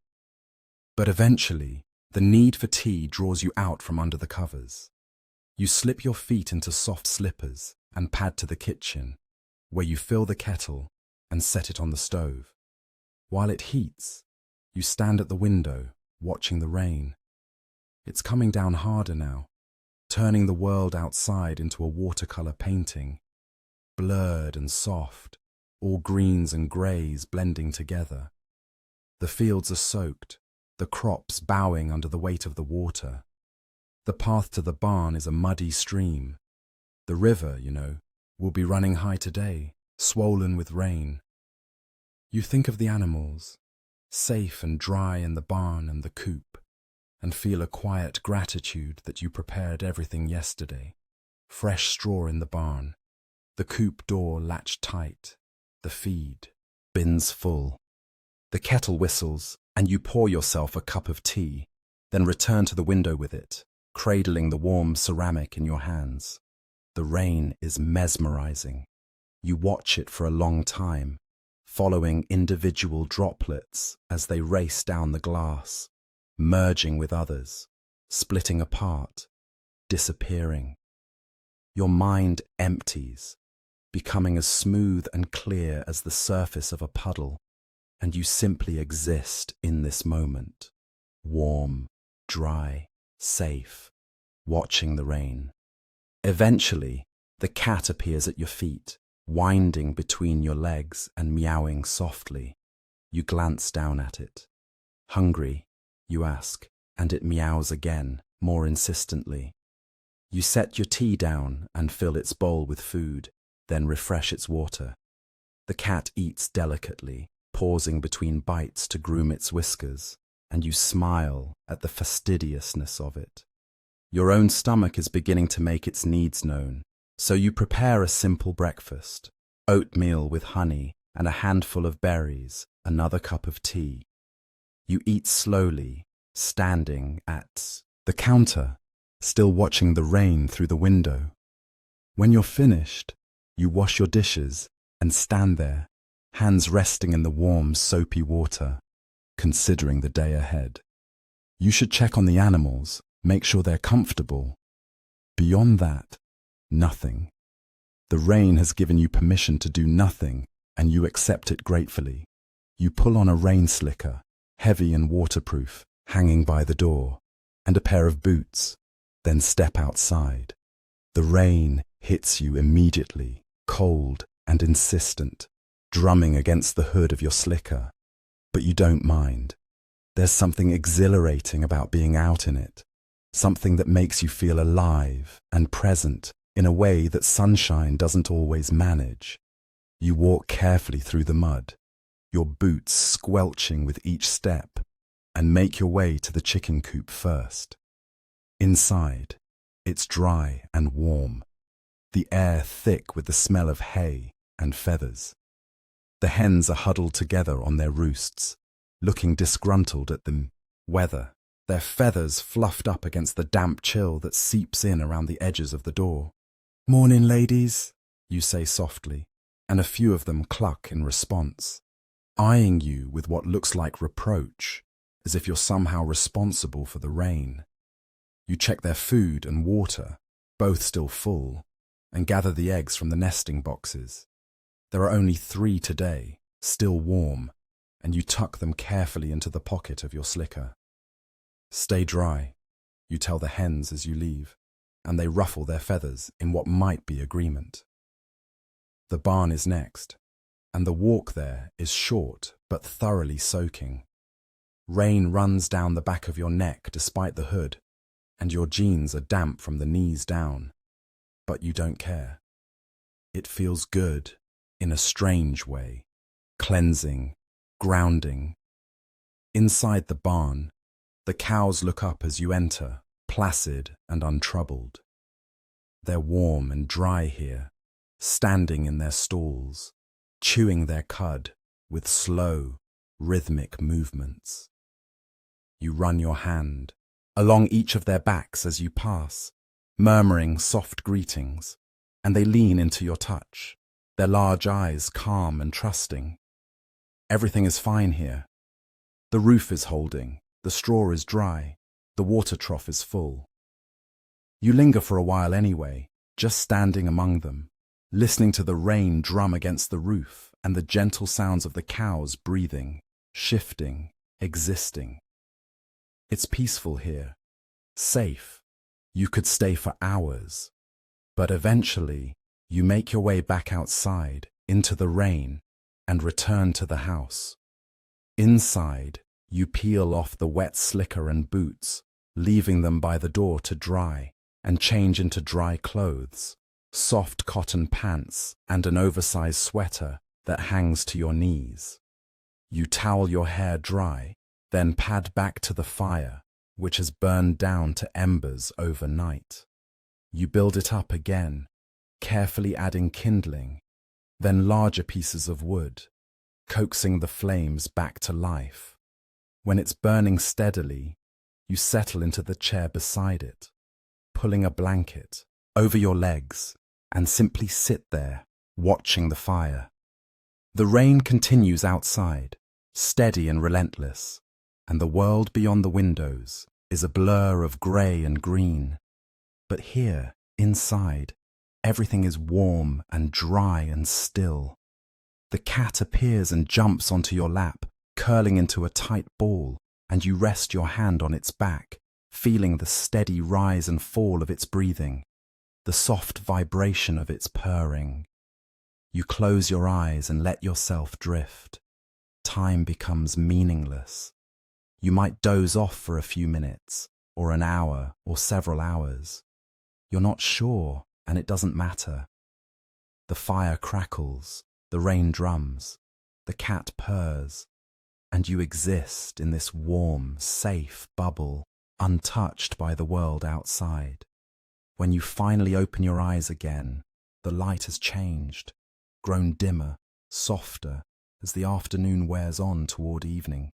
But eventually, the need for tea draws you out from under the covers. You slip your feet into soft slippers and pad to the kitchen, where you fill the kettle and set it on the stove. While it heats, you stand at the window, watching the rain. It's coming down harder now, turning the world outside into a watercolor painting, blurred and soft, all greens and greys blending together. The fields are soaked, the crops bowing under the weight of the water. The path to the barn is a muddy stream. The river, will be running high today, swollen with rain. You think of the animals, safe and dry in the barn and the coop, and feel a quiet gratitude that you prepared everything yesterday. Fresh straw in the barn, the coop door latched tight, the feed, bins full. The kettle whistles, and you pour yourself a cup of tea, then return to the window with it, cradling the warm ceramic in your hands. The rain is mesmerizing. You watch it for a long time, following individual droplets as they race down the glass, merging with others, splitting apart, disappearing. Your mind empties, becoming as smooth and clear as the surface of a puddle, and you simply exist in this moment, warm, dry, safe, watching the rain. Eventually, the cat appears at your feet, winding between your legs and meowing softly. You glance down at it. Hungry, you ask, and it meows again, more insistently. You set your tea down and fill its bowl with food, then refresh its water. The cat eats delicately, pausing between bites to groom its whiskers, and you smile at the fastidiousness of it. Your own stomach is beginning to make its needs known, so you prepare a simple breakfast, oatmeal with honey and a handful of berries, another cup of tea. You eat slowly, standing at the counter, still watching the rain through the window. When you're finished, you wash your dishes and stand there, hands resting in the warm, soapy water, considering the day ahead. You should check on the animals, make sure they're comfortable. Beyond that, nothing. The rain has given you permission to do nothing, and you accept it gratefully. You pull on a rain slicker, heavy and waterproof, hanging by the door, and a pair of boots, then step outside. The rain hits you immediately, cold and insistent, drumming against the hood of your slicker. But you don't mind. There's something exhilarating about being out in it, something that makes you feel alive and present in a way that sunshine doesn't always manage. You walk carefully through the mud, your boots squelching with each step, and make your way to the chicken coop first. Inside, it's dry and warm, the air thick with the smell of hay and feathers. The hens are huddled together on their roosts, looking disgruntled at the weather, their feathers fluffed up against the damp chill that seeps in around the edges of the door. "Morning, ladies," you say softly, and a few of them cluck in response, eyeing you with what looks like reproach, as if you're somehow responsible for the rain. You check their food and water, both still full, and gather the eggs from the nesting boxes. There are only 3 today, still warm, and you tuck them carefully into the pocket of your slicker. "Stay dry," you tell the hens as you leave, and they ruffle their feathers in what might be agreement. The barn is next, and the walk there is short but thoroughly soaking. Rain runs down the back of your neck despite the hood, and your jeans are damp from the knees down. But you don't care. It feels good, in a strange way, cleansing, grounding. Inside the barn, the cows look up as you enter, placid and untroubled. They're warm and dry here, standing in their stalls, chewing their cud with slow, rhythmic movements. You run your hand along each of their backs as you pass, murmuring soft greetings, and they lean into your touch, their large eyes calm and trusting. Everything is fine here. The roof is holding, the straw is dry, the water trough is full. You linger for a while anyway, just standing among them, listening to the rain drum against the roof and the gentle sounds of the cows breathing, shifting, existing. It's peaceful here, safe. You could stay for hours, but eventually you make your way back outside into the rain and return to the house. Inside, you peel off the wet slicker and boots, leaving them by the door to dry, and change into dry clothes, soft cotton pants and an oversized sweater that hangs to your knees. You towel your hair dry, then pad back to the fire, which has burned down to embers overnight. You build it up again, carefully adding kindling, then larger pieces of wood, coaxing the flames back to life. When it's burning steadily, you settle into the chair beside it, pulling a blanket over your legs, and simply sit there, watching the fire. The rain continues outside, steady and relentless, and the world beyond the windows is a blur of grey and green. But here, inside, everything is warm and dry and still. The cat appears and jumps onto your lap, curling into a tight ball, and you rest your hand on its back, feeling the steady rise and fall of its breathing, the soft vibration of its purring. You close your eyes and let yourself drift. Time becomes meaningless. You might doze off for a few minutes, or an hour, or several hours. You're not sure, and it doesn't matter. The fire crackles, the rain drums, the cat purrs, and you exist in this warm, safe bubble, untouched by the world outside. When you finally open your eyes again, the light has changed, grown dimmer, softer, as the afternoon wears on toward evening.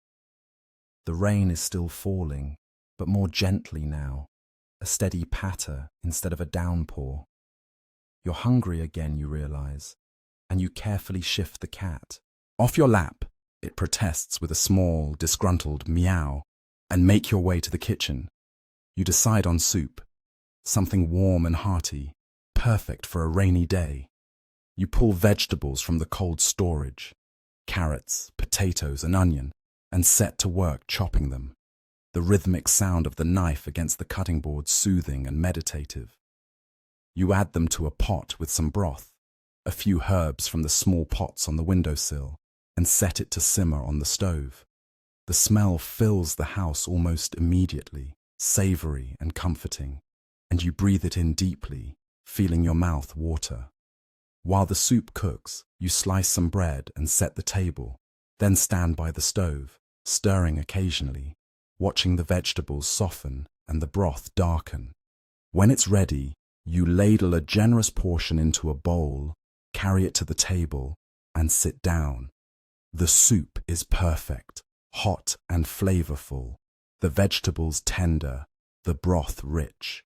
The rain is still falling, but more gently now, a steady patter instead of a downpour. You're hungry again, you realize, and you carefully shift the cat. Off your lap, it protests with a small, disgruntled meow, and make your way to the kitchen. You decide on soup, something warm and hearty, perfect for a rainy day. You pull vegetables from the cold storage, carrots, potatoes, and onion, and set to work chopping them, the rhythmic sound of the knife against the cutting board soothing and meditative. You add them to a pot with some broth, a few herbs from the small pots on the windowsill, and set it to simmer on the stove. The smell fills the house almost immediately, savory and comforting, and you breathe it in deeply, feeling your mouth water. While the soup cooks, you slice some bread and set the table, then stand by the stove, stirring occasionally, watching the vegetables soften and the broth darken. When it's ready, you ladle a generous portion into a bowl, carry it to the table, and sit down. The soup is perfect, hot and flavorful, the vegetables tender, the broth rich.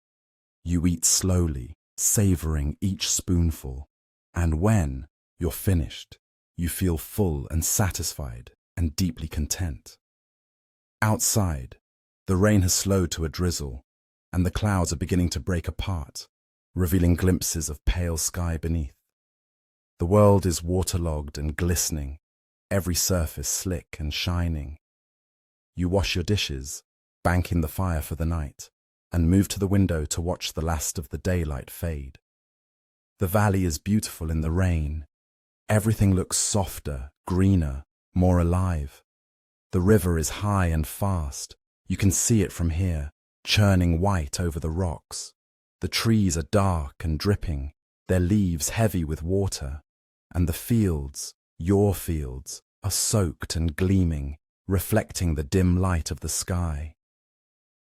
You eat slowly, savoring each spoonful, and when you're finished, you feel full and satisfied and deeply content. Outside, the rain has slowed to a drizzle, and the clouds are beginning to break apart, revealing glimpses of pale sky beneath. The world is waterlogged and glistening, every surface slick and shining. You wash your dishes, banking the fire for the night, and move to the window to watch the last of the daylight fade. The valley is beautiful in the rain. Everything looks softer, greener, more alive. The river is high and fast. You can see it from here, churning white over the rocks. The trees are dark and dripping, their leaves heavy with water, and the fields, your fields, are soaked and gleaming, reflecting the dim light of the sky.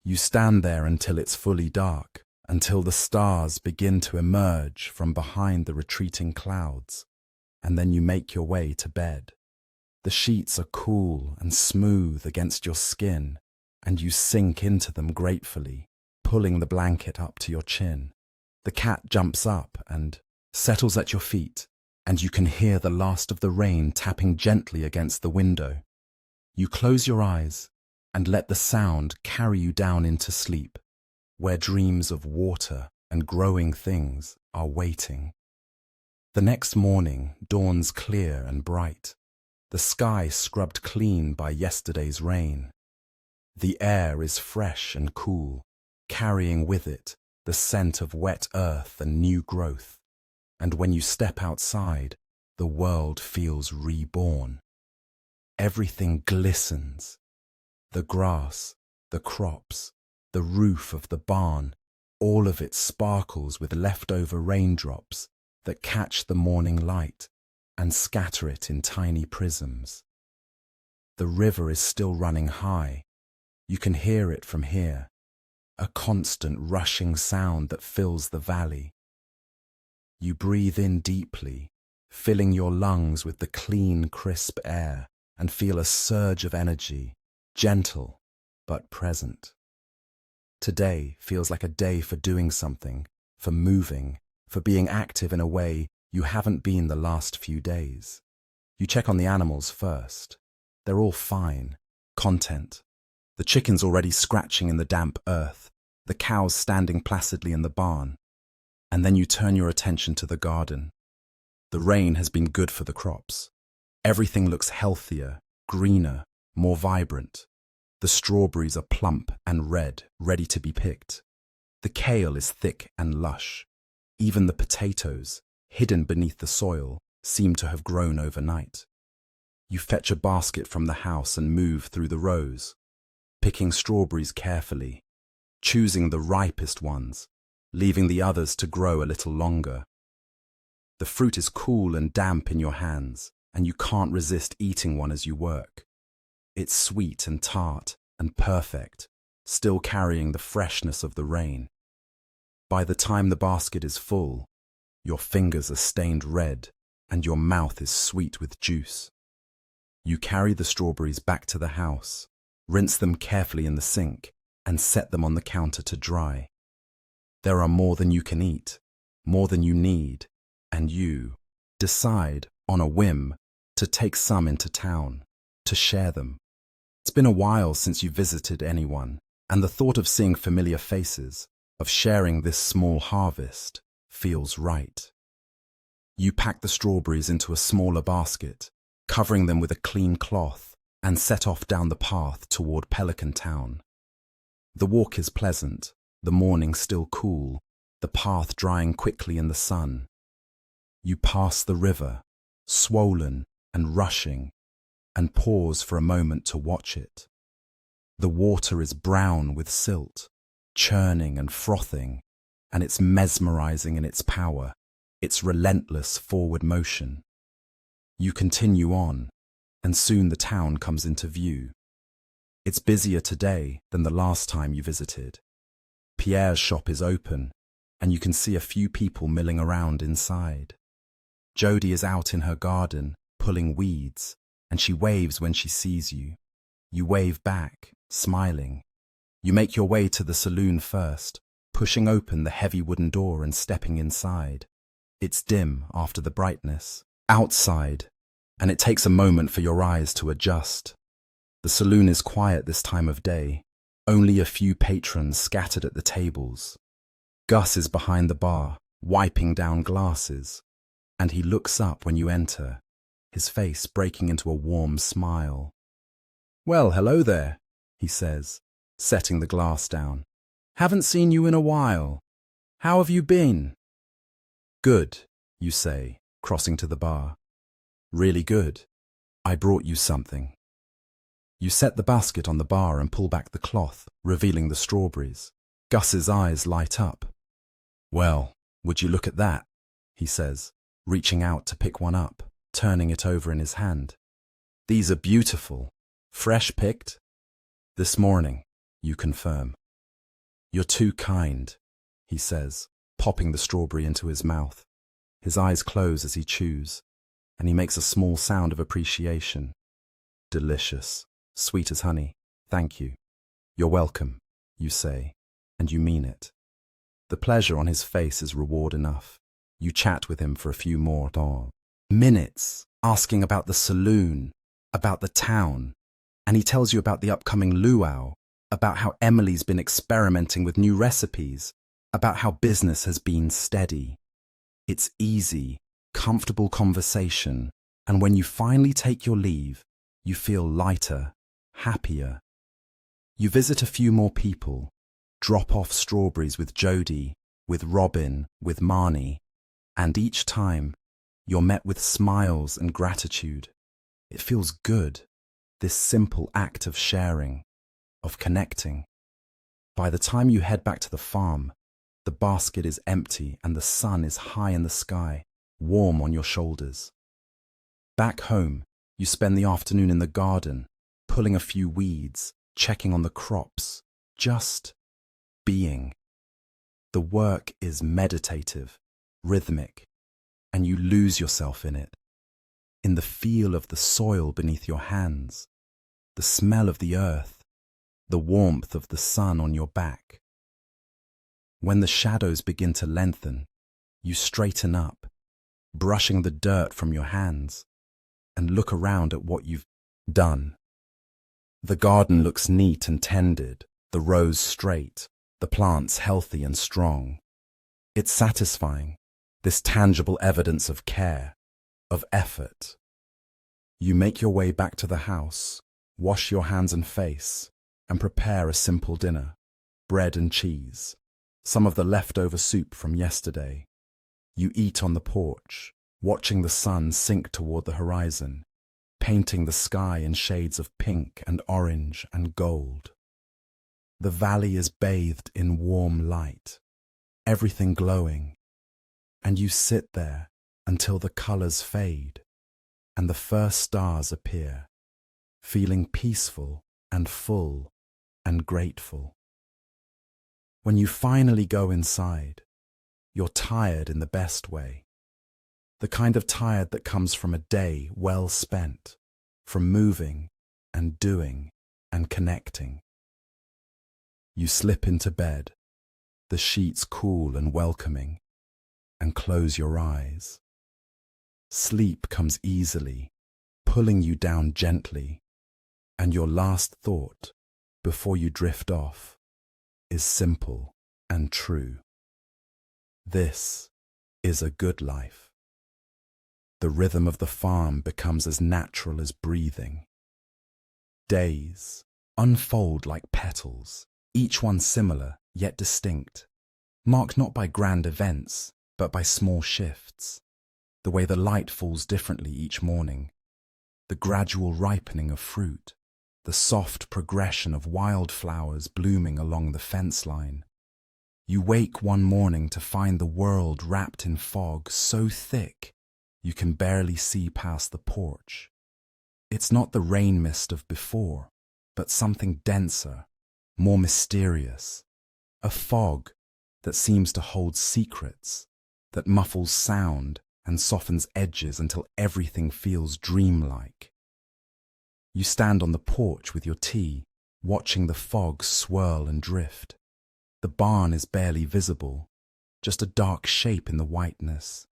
You stand there until it's fully dark, until the stars begin to emerge from behind the retreating clouds, and then you make your way to bed. The sheets are cool and smooth against your skin, and you sink into them gratefully, pulling the blanket up to your chin. The cat jumps up and settles at your feet, and you can hear the last of the rain tapping gently against the window. You close your eyes and let the sound carry you down into sleep, where dreams of water and growing things are waiting. The next morning dawns clear and bright, the sky scrubbed clean by yesterday's rain. The air is fresh and cool, carrying with it the scent of wet earth and new growth. And when you step outside, the world feels reborn. Everything glistens. The grass, the crops, the roof of the barn, all of it sparkles with leftover raindrops that catch the morning light and scatter it in tiny prisms. The river is still running high. You can hear it from here, a constant rushing sound that fills the valley. You breathe in deeply, filling your lungs with the clean, crisp air, and feel a surge of energy, gentle but present. Today feels like a day for doing something, for moving, for being active in a way you haven't been the last few days. You check on the animals first. They're all fine, content. The chickens already scratching in the damp earth, the cows standing placidly in the barn. And then you turn your attention to the garden. The rain has been good for the crops. Everything looks healthier, greener, more vibrant. The strawberries are plump and red, ready to be picked. The kale is thick and lush. Even the potatoes, hidden beneath the soil, seem to have grown overnight. You fetch a basket from the house and move through the rows, picking strawberries carefully, choosing the ripest ones, leaving the others to grow a little longer. The fruit is cool and damp in your hands, and you can't resist eating one as you work. It's sweet and tart and perfect, still carrying the freshness of the rain. By the time the basket is full, your fingers are stained red and your mouth is sweet with juice. You carry the strawberries back to the house, rinse them carefully in the sink, and set them on the counter to dry. There are more than you can eat, more than you need, and you decide, on a whim, to take some into town, to share them. It's been a while since you visited anyone, and the thought of seeing familiar faces, of sharing this small harvest, feels right. You pack the strawberries into a smaller basket, covering them with a clean cloth, and set off down the path toward Pelican town. The walk is pleasant, the morning still cool, the path drying quickly in the sun. You pass the river, swollen and rushing, and pause for a moment to watch it. The water is brown with silt, churning and frothing, and it's mesmerizing in its power, its relentless forward motion. You continue on, and soon the town comes into view. It's busier today than the last time you visited. Pierre's shop is open, and you can see a few people milling around inside. Jody is out in her garden, pulling weeds, and she waves when she sees you. You wave back, smiling. You make your way to the saloon first, pushing open the heavy wooden door and stepping inside. It's dim after the brightness. Outside, and it takes a moment for your eyes to adjust. The saloon is quiet this time of day, only a few patrons scattered at the tables. Gus is behind the bar, wiping down glasses, and he looks up when you enter, his face breaking into a warm smile. "Well, hello there," he says, setting the glass down. "Haven't seen you in a while. How have you been?" "Good," you say, crossing to the bar. "Really good. I brought you something." You set the basket on the bar and pull back the cloth, revealing the strawberries. Gus's eyes light up. "Well, would you look at that?" he says, reaching out to pick one up, turning it over in his hand. "These are beautiful. Fresh picked?" "This morning," you confirm. "You're too kind," he says, popping the strawberry into his mouth. His eyes close as he chews, and he makes a small sound of appreciation. "Delicious. Sweet as honey. Thank you." "You're welcome," you say, and you mean it. The pleasure on his face is reward enough. You chat with him for a few more hours. Minutes asking about the saloon, about the town, and he tells you about the upcoming luau, about how Emily's been experimenting with new recipes, about how business has been steady. It's easy, comfortable conversation, and when you finally take your leave, you feel lighter, happier. You visit a few more people, drop off strawberries with Jody, with Robin, with Marnie, and each time you're met with smiles and gratitude. It feels good, this simple act of sharing, of connecting. By the time you head back to the farm, the basket is empty and the sun is high in the sky, warm on your shoulders. Back home, you spend the afternoon in the garden, pulling a few weeds, checking on the crops, just being. The work is meditative, rhythmic, and you lose yourself in it, in the feel of the soil beneath your hands, the smell of the earth, the warmth of the sun on your back. When the shadows begin to lengthen, you straighten up, brushing the dirt from your hands, and look around at what you've done. The garden looks neat and tended, the rows straight, the plants healthy and strong. It's satisfying, this tangible evidence of care, of effort. You make your way back to the house, wash your hands and face, and prepare a simple dinner, bread and cheese, some of the leftover soup from yesterday. You eat on the porch, watching the sun sink toward the horizon, painting the sky in shades of pink and orange and gold. The valley is bathed in warm light, everything glowing, and you sit there until the colors fade and the first stars appear, feeling peaceful and full and grateful. When you finally go inside, you're tired in the best way, the kind of tired that comes from a day well spent, from moving and doing and connecting. You slip into bed, the sheets cool and welcoming, and close your eyes. Sleep comes easily, pulling you down gently, and your last thought, before you drift off, is simple and true. This is a good life. The rhythm of the farm becomes as natural as breathing. Days unfold like petals, each one similar yet distinct, marked not by grand events, but by small shifts. The way the light falls differently each morning, the gradual ripening of fruit, the soft progression of wildflowers blooming along the fence line. You wake one morning to find the world wrapped in fog so thick you can barely see past the porch. It's not the rain mist of before, but something denser, more mysterious. A fog that seems to hold secrets, that muffles sound and softens edges until everything feels dreamlike. You stand on the porch with your tea, watching the fog swirl and drift. The barn is barely visible, just a dark shape in the whiteness.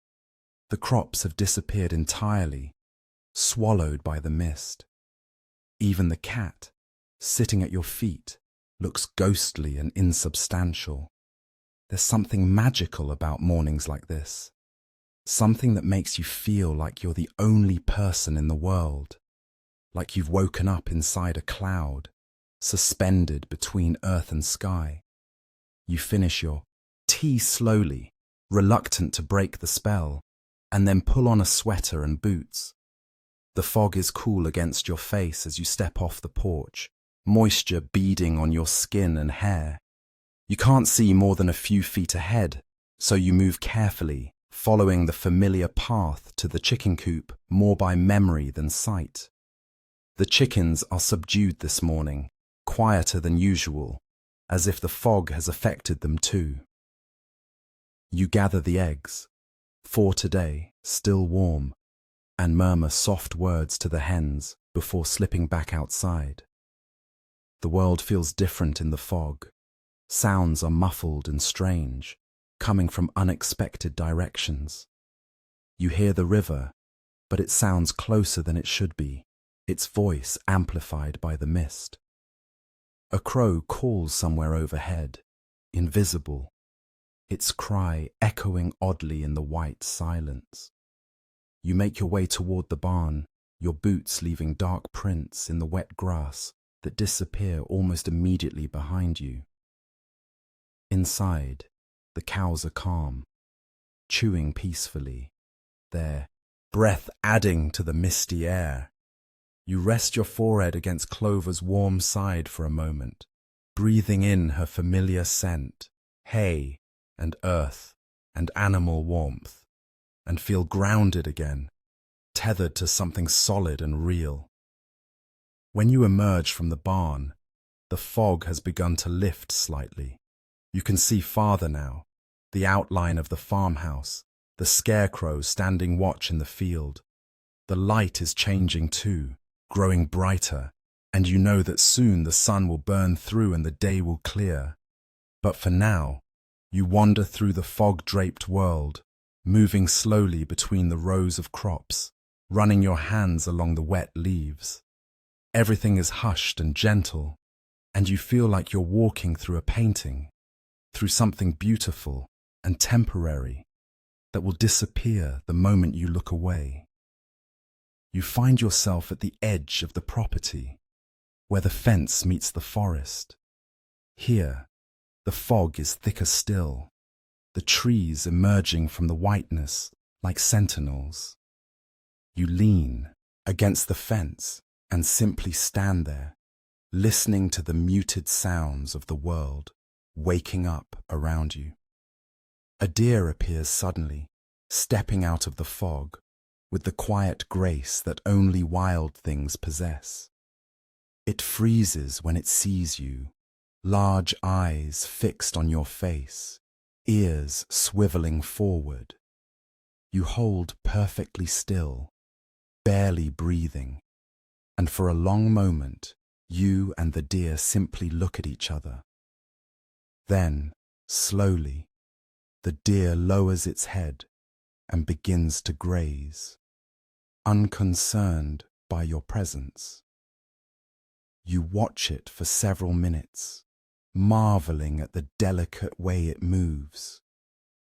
The crops have disappeared entirely, swallowed by the mist. Even the cat, sitting at your feet, looks ghostly and insubstantial. There's something magical about mornings like this. Something that makes you feel like you're the only person in the world, like you've woken up inside a cloud, suspended between earth and sky. You finish your tea slowly, reluctant to break the spell, and then pull on a sweater and boots. The fog is cool against your face as you step off the porch, moisture beading on your skin and hair. You can't see more than a few feet ahead, so you move carefully, following the familiar path to the chicken coop more by memory than sight. The chickens are subdued this morning, quieter than usual, as if the fog has affected them too. You gather the eggs, 4 today, still warm, and murmur soft words to the hens before slipping back outside. The world feels different in the fog. Sounds are muffled and strange, coming from unexpected directions. You hear the river, but it sounds closer than it should be, its voice amplified by the mist. A crow calls somewhere overhead, invisible, its cry echoing oddly in the white silence. You make your way toward the barn, your boots leaving dark prints in the wet grass that disappear almost immediately behind you. Inside, the cows are calm, chewing peacefully, their breath adding to the misty air. You rest your forehead against Clover's warm side for a moment, breathing in her familiar scent, hay and earth and animal warmth, and feel grounded again, tethered to something solid and real. When you emerge from the barn, the fog has begun to lift slightly. You can see farther now, the outline of the farmhouse, the scarecrow standing watch in the field. The light is changing too, growing brighter, and you know that soon the sun will burn through and the day will clear. But for now, you wander through the fog-draped world, moving slowly between the rows of crops, running your hands along the wet leaves. Everything is hushed and gentle, and you feel like you're walking through a painting, through something beautiful and temporary that will disappear the moment you look away. You find yourself at the edge of the property, where the fence meets the forest. Here, the fog is thicker still, the trees emerging from the whiteness like sentinels. You lean against the fence and simply stand there, listening to the muted sounds of the world waking up around you. A deer appears suddenly, stepping out of the fog, with the quiet grace that only wild things possess. It freezes when it sees you, large eyes fixed on your face, ears swiveling forward. You hold perfectly still, barely breathing, and for a long moment, you and the deer simply look at each other. Then, slowly, the deer lowers its head and begins to graze, unconcerned by your presence. You watch it for several minutes, marveling at the delicate way it moves,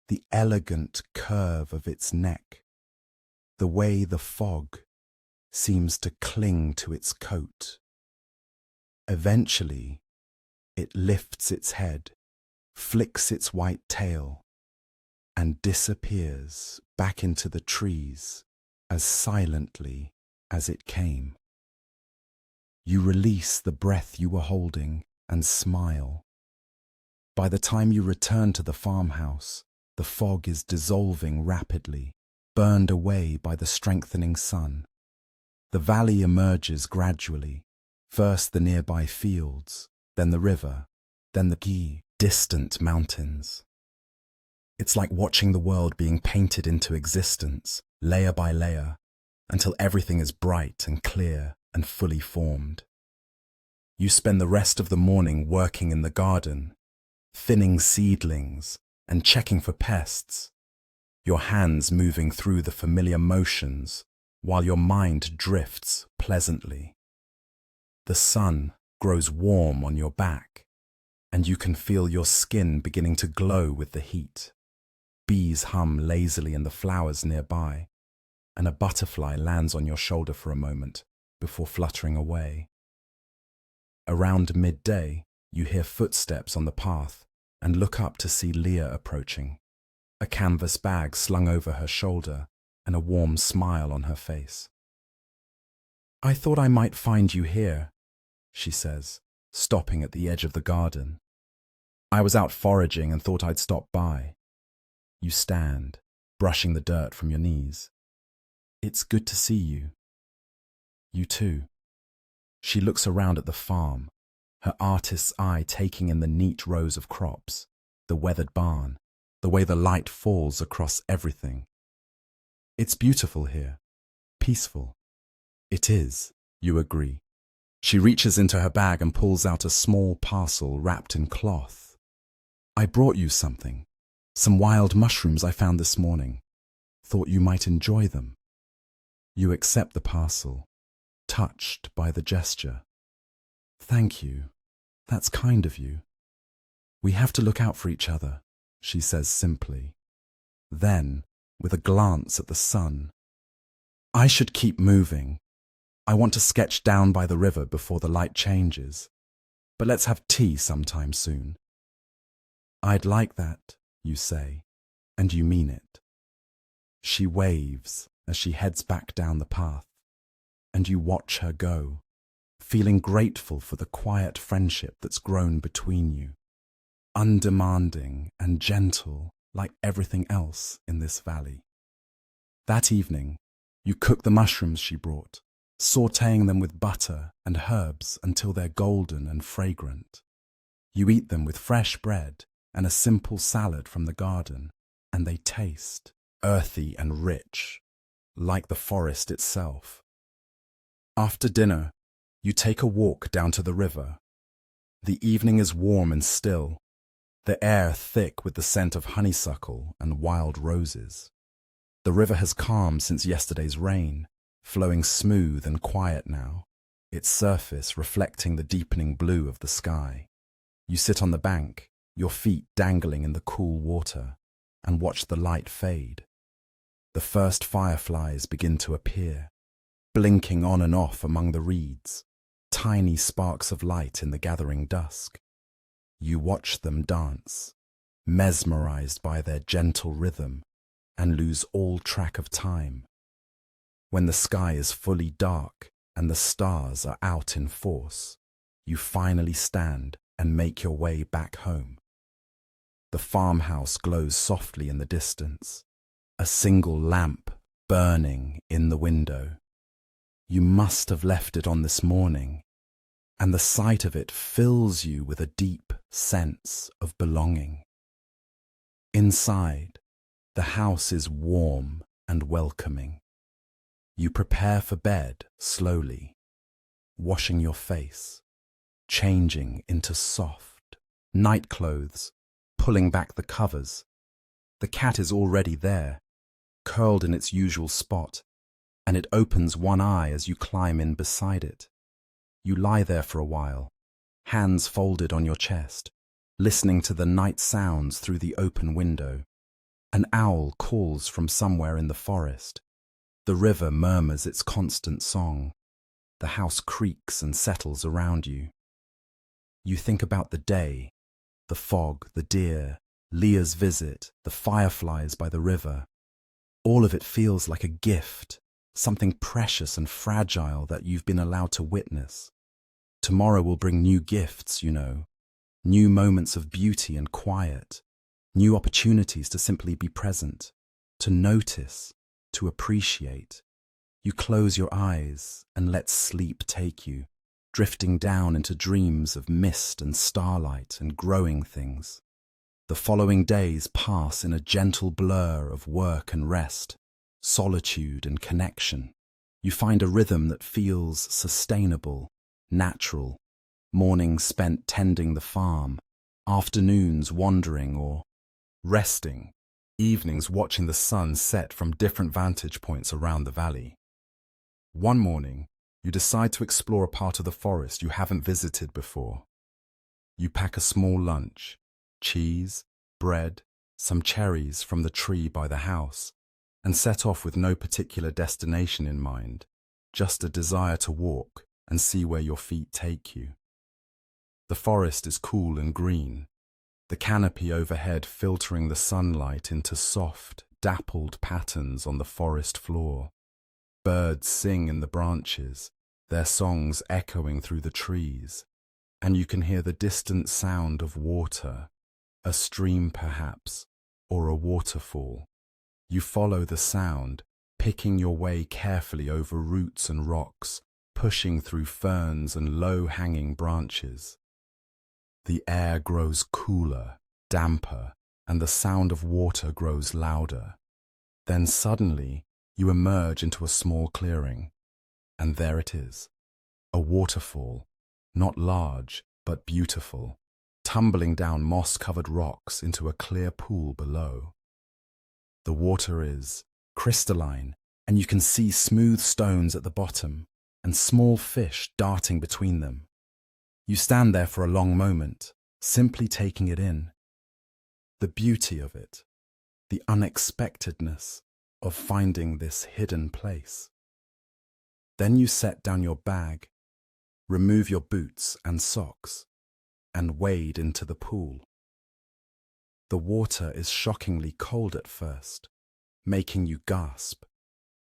the elegant curve of its neck, the way the fog seems to cling to its coat. Eventually, it lifts its head, flicks its white tail, and disappears back into the trees as silently as it came. You release the breath you were holding and smile. By the time you return to the farmhouse, the fog is dissolving rapidly, burned away by the strengthening sun. The valley emerges gradually, first the nearby fields, then the river, then the distant mountains. It's like watching the world being painted into existence, layer by layer, until everything is bright and clear and fully formed. You spend the rest of the morning working in the garden, thinning seedlings and checking for pests, your hands moving through the familiar motions while your mind drifts pleasantly. The sun grows warm on your back, and you can feel your skin beginning to glow with the heat. Bees hum lazily in the flowers nearby, and a butterfly lands on your shoulder for a moment before fluttering away. Around midday, you hear footsteps on the path and look up to see Leah approaching, a canvas bag slung over her shoulder and a warm smile on her face. "I thought I might find you here," she says, stopping at the edge of the garden. "I was out foraging and thought I'd stop by." You stand, brushing the dirt from your knees. "It's good to see you." "You too." She looks around at the farm, her artist's eye taking in the neat rows of crops, the weathered barn, the way the light falls across everything. "It's beautiful here. Peaceful." "It is," you agree. She reaches into her bag and pulls out a small parcel wrapped in cloth. "I brought you something. Some wild mushrooms I found this morning. Thought you might enjoy them." You accept the parcel, touched by the gesture. Thank you. That's kind of you. We have to look out for each other, she says simply. Then, with a glance at the sun, I should keep moving. I want to sketch down by the river before the light changes. But let's have tea sometime soon. I'd like that, you say, and you mean it. She waves as she heads back down the path, and you watch her go, feeling grateful for the quiet friendship that's grown between you, undemanding and gentle like everything else in this valley. That evening, you cook the mushrooms she brought, sautéing them with butter and herbs until they're golden and fragrant. You eat them with fresh bread and a simple salad from the garden, and they taste earthy and rich, like the forest itself. After dinner, you take a walk down to the river. The evening is warm and still, the air thick with the scent of honeysuckle and wild roses. The river has calmed since yesterday's rain, flowing smooth and quiet now, its surface reflecting the deepening blue of the sky. You sit on the bank, your feet dangling in the cool water, and watch the light fade. The first fireflies begin to appear, blinking on and off among the reeds, tiny sparks of light in the gathering dusk. You watch them dance, mesmerized by their gentle rhythm, and lose all track of time. When the sky is fully dark and the stars are out in force, you finally stand and make your way back home. The farmhouse glows softly in the distance, a single lamp burning in the window. You must have left it on this morning, and the sight of it fills you with a deep sense of belonging. Inside, the house is warm and welcoming. You prepare for bed slowly, washing your face, changing into soft night clothes, pulling back the covers. The cat is already there, curled in its usual spot, and it opens one eye as you climb in beside it. You lie there for a while, hands folded on your chest, listening to the night sounds through the open window. An owl calls from somewhere in the forest. The river murmurs its constant song. The house creaks and settles around you. You think about the day, the fog, the deer, Leah's visit, the fireflies by the river. All of it feels like a gift, something precious and fragile that you've been allowed to witness. Tomorrow will bring new gifts, you know, new moments of beauty and quiet, new opportunities to simply be present, to notice, to appreciate. You close your eyes and let sleep take you, drifting down into dreams of mist and starlight and growing things. The following days pass in a gentle blur of work and rest, solitude and connection. You find a rhythm that feels sustainable, natural. Mornings spent tending the farm, afternoons wandering or resting, evenings watching the sun set from different vantage points around the valley. One morning, you decide to explore a part of the forest you haven't visited before. You pack a small lunch, cheese, bread, some cherries from the tree by the house, and set off with no particular destination in mind, just a desire to walk and see where your feet take you. The forest is cool and green, the canopy overhead filtering the sunlight into soft, dappled patterns on the forest floor. Birds sing in the branches, their songs echoing through the trees, and you can hear the distant sound of water, a stream perhaps, or a waterfall. You follow the sound, picking your way carefully over roots and rocks, pushing through ferns and low-hanging branches. The air grows cooler, damper, and the sound of water grows louder. Then suddenly, you emerge into a small clearing, and there it is, a waterfall, not large, but beautiful, tumbling down moss-covered rocks into a clear pool below. The water is crystalline, and you can see smooth stones at the bottom and small fish darting between them. You stand there for a long moment, simply taking it in. The beauty of it, the unexpectedness of finding this hidden place. Then you set down your bag, remove your boots and socks, and wade into the pool. The water is shockingly cold at first, making you gasp,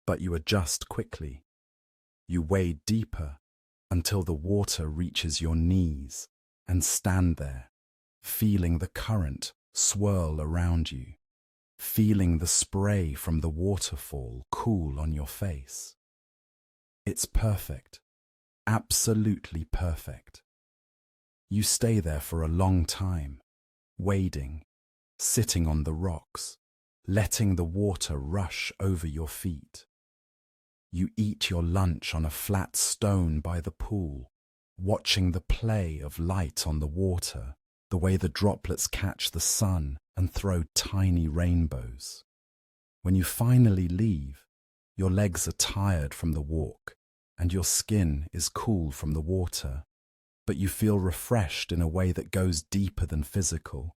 but you adjust quickly. You wade deeper until the water reaches your knees and stand there, feeling the current swirl around you, feeling the spray from the waterfall cool on your face. It's perfect, absolutely perfect. You stay there for a long time, wading, sitting on the rocks, letting the water rush over your feet. You eat your lunch on a flat stone by the pool, watching the play of light on the water, the way the droplets catch the sun and throw tiny rainbows. When you finally leave, your legs are tired from the walk, and your skin is cool from the water, but you feel refreshed in a way that goes deeper than physical,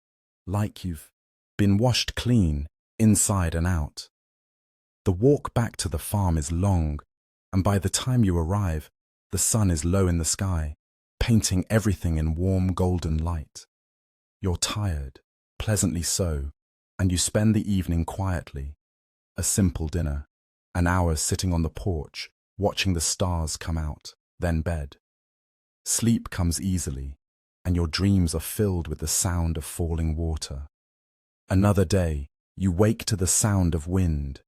like you've been washed clean, inside and out. The walk back to the farm is long, and by the time you arrive, the sun is low in the sky, painting everything in warm golden light. You're tired, pleasantly so, and you spend the evening quietly. A simple dinner, an hour sitting on the porch, watching the stars come out, then bed. Sleep comes easily, and your dreams are filled with the sound of falling water. Another day, you wake to the sound of wind,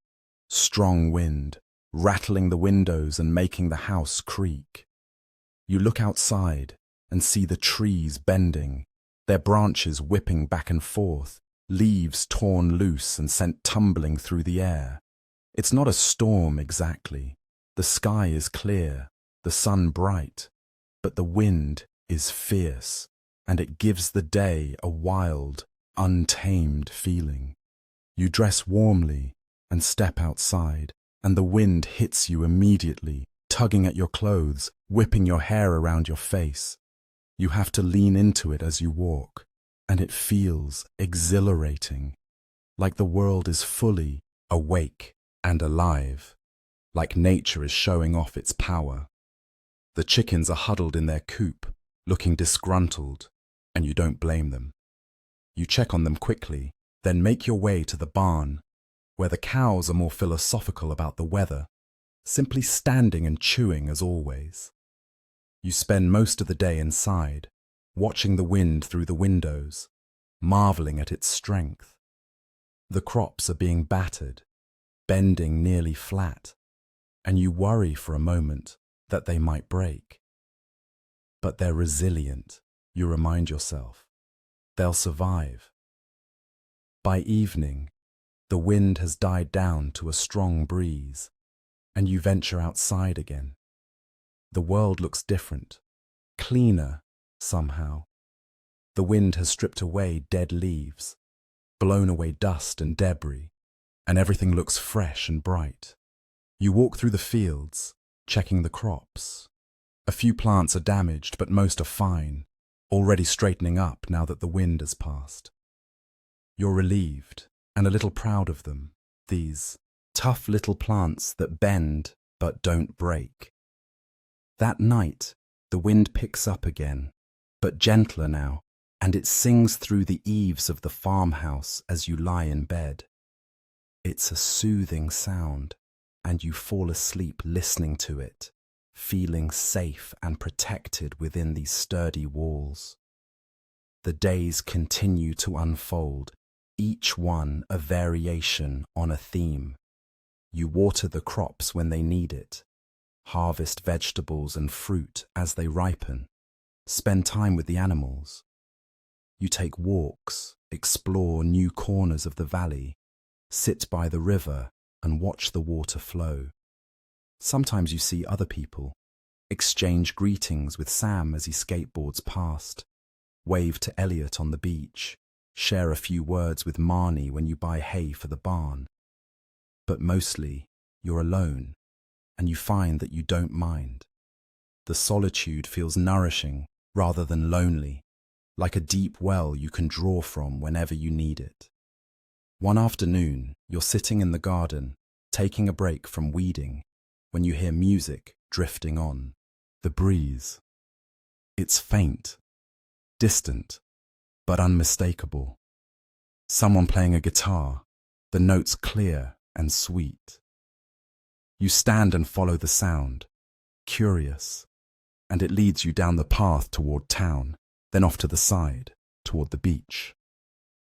strong wind, rattling the windows and making the house creak. You look outside and see the trees bending, their branches whipping back and forth, leaves torn loose and sent tumbling through the air. It's not a storm exactly. The sky is clear, the sun bright, but the wind is fierce, and it gives the day a wild, untamed feeling. You dress warmly and step outside, and the wind hits you immediately, tugging at your clothes, whipping your hair around your face. You have to lean into it as you walk, and it feels exhilarating, like the world is fully awake and alive, like nature is showing off its power. The chickens are huddled in their coop, looking disgruntled, and you don't blame them. You check on them quickly, then make your way to the barn, where the cows are more philosophical about the weather, simply standing and chewing as always. You spend most of the day inside, watching the wind through the windows, marveling at its strength. The crops are being battered, bending nearly flat, and you worry for a moment that they might break. But they're resilient, you remind yourself. They'll survive. By evening, the wind has died down to a strong breeze, and you venture outside again. The world looks different, cleaner somehow. The wind has stripped away dead leaves, blown away dust and debris, and everything looks fresh and bright. You walk through the fields, checking the crops. A few plants are damaged, but most are fine, already straightening up now that the wind has passed. You're relieved and a little proud of them, these tough little plants that bend but don't break. That night, the wind picks up again, but gentler now, and it sings through the eaves of the farmhouse as you lie in bed. It's a soothing sound, and you fall asleep listening to it, feeling safe and protected within these sturdy walls. The days continue to unfold, each one a variation on a theme. You water the crops when they need it, harvest vegetables and fruit as they ripen, spend time with the animals. You take walks, explore new corners of the valley, sit by the river and watch the water flow. Sometimes you see other people, exchange greetings with Sam as he skateboards past, wave to Elliot on the beach, share a few words with Marnie when you buy hay for the barn. But mostly, you're alone, and you find that you don't mind. The solitude feels nourishing rather than lonely, like a deep well you can draw from whenever you need it. One afternoon, you're sitting in the garden, taking a break from weeding, when you hear music drifting on, the breeze. It's faint, distant, but unmistakable. Someone playing a guitar, the notes clear and sweet. You stand and follow the sound, curious, and it leads you down the path toward town, then off to the side, toward the beach.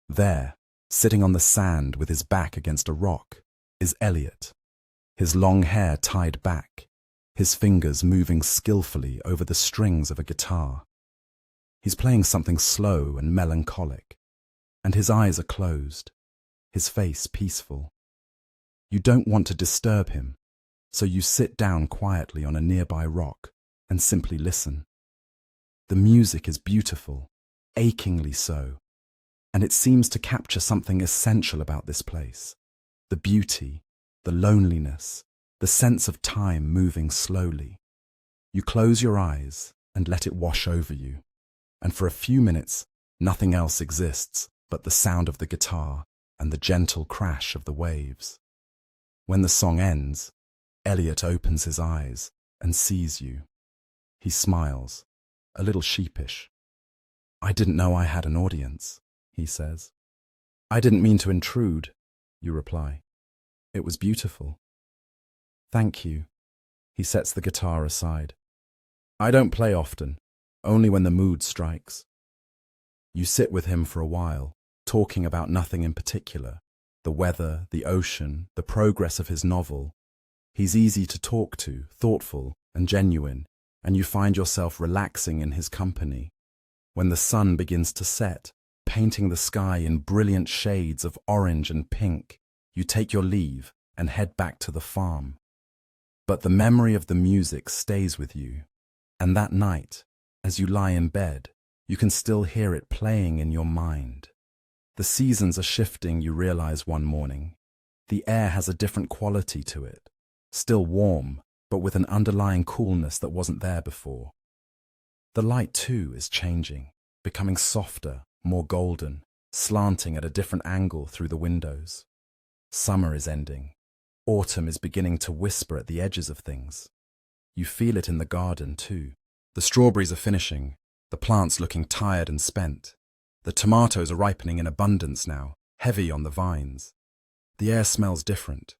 There, sitting on the sand with his back against a rock, is Elliot, his long hair tied back, his fingers moving skillfully over the strings of a guitar. He's playing something slow and melancholic, and his eyes are closed, his face peaceful. You don't want to disturb him, so you sit down quietly on a nearby rock and simply listen. The music is beautiful, achingly so, and it seems to capture something essential about this place: the beauty, the loneliness, the sense of time moving slowly. You close your eyes and let it wash over you, and for a few minutes, nothing else exists but the sound of the guitar and the gentle crash of the waves. When the song ends, Elliot opens his eyes and sees you. He smiles, a little sheepish. "I didn't know I had an audience," he says. "I didn't mean to intrude," you reply. "It was beautiful." "Thank you." He sets the guitar aside. "I don't play often, only when the mood strikes." You sit with him for a while, talking about nothing in particular: the weather, the ocean, the progress of his novel. He's easy to talk to, thoughtful and genuine, and you find yourself relaxing in his company. When the sun begins to set, painting the sky in brilliant shades of orange and pink, you take your leave and head back to the farm. But the memory of the music stays with you, and that night, as you lie in bed, you can still hear it playing in your mind. The seasons are shifting, you realize one morning. The air has a different quality to it, still warm, but with an underlying coolness that wasn't there before. The light, too, is changing, becoming softer, more golden, slanting at a different angle through the windows. Summer is ending. Autumn is beginning to whisper at the edges of things. You feel it in the garden, too. The strawberries are finishing, the plants looking tired and spent. The tomatoes are ripening in abundance now, heavy on the vines. The air smells different,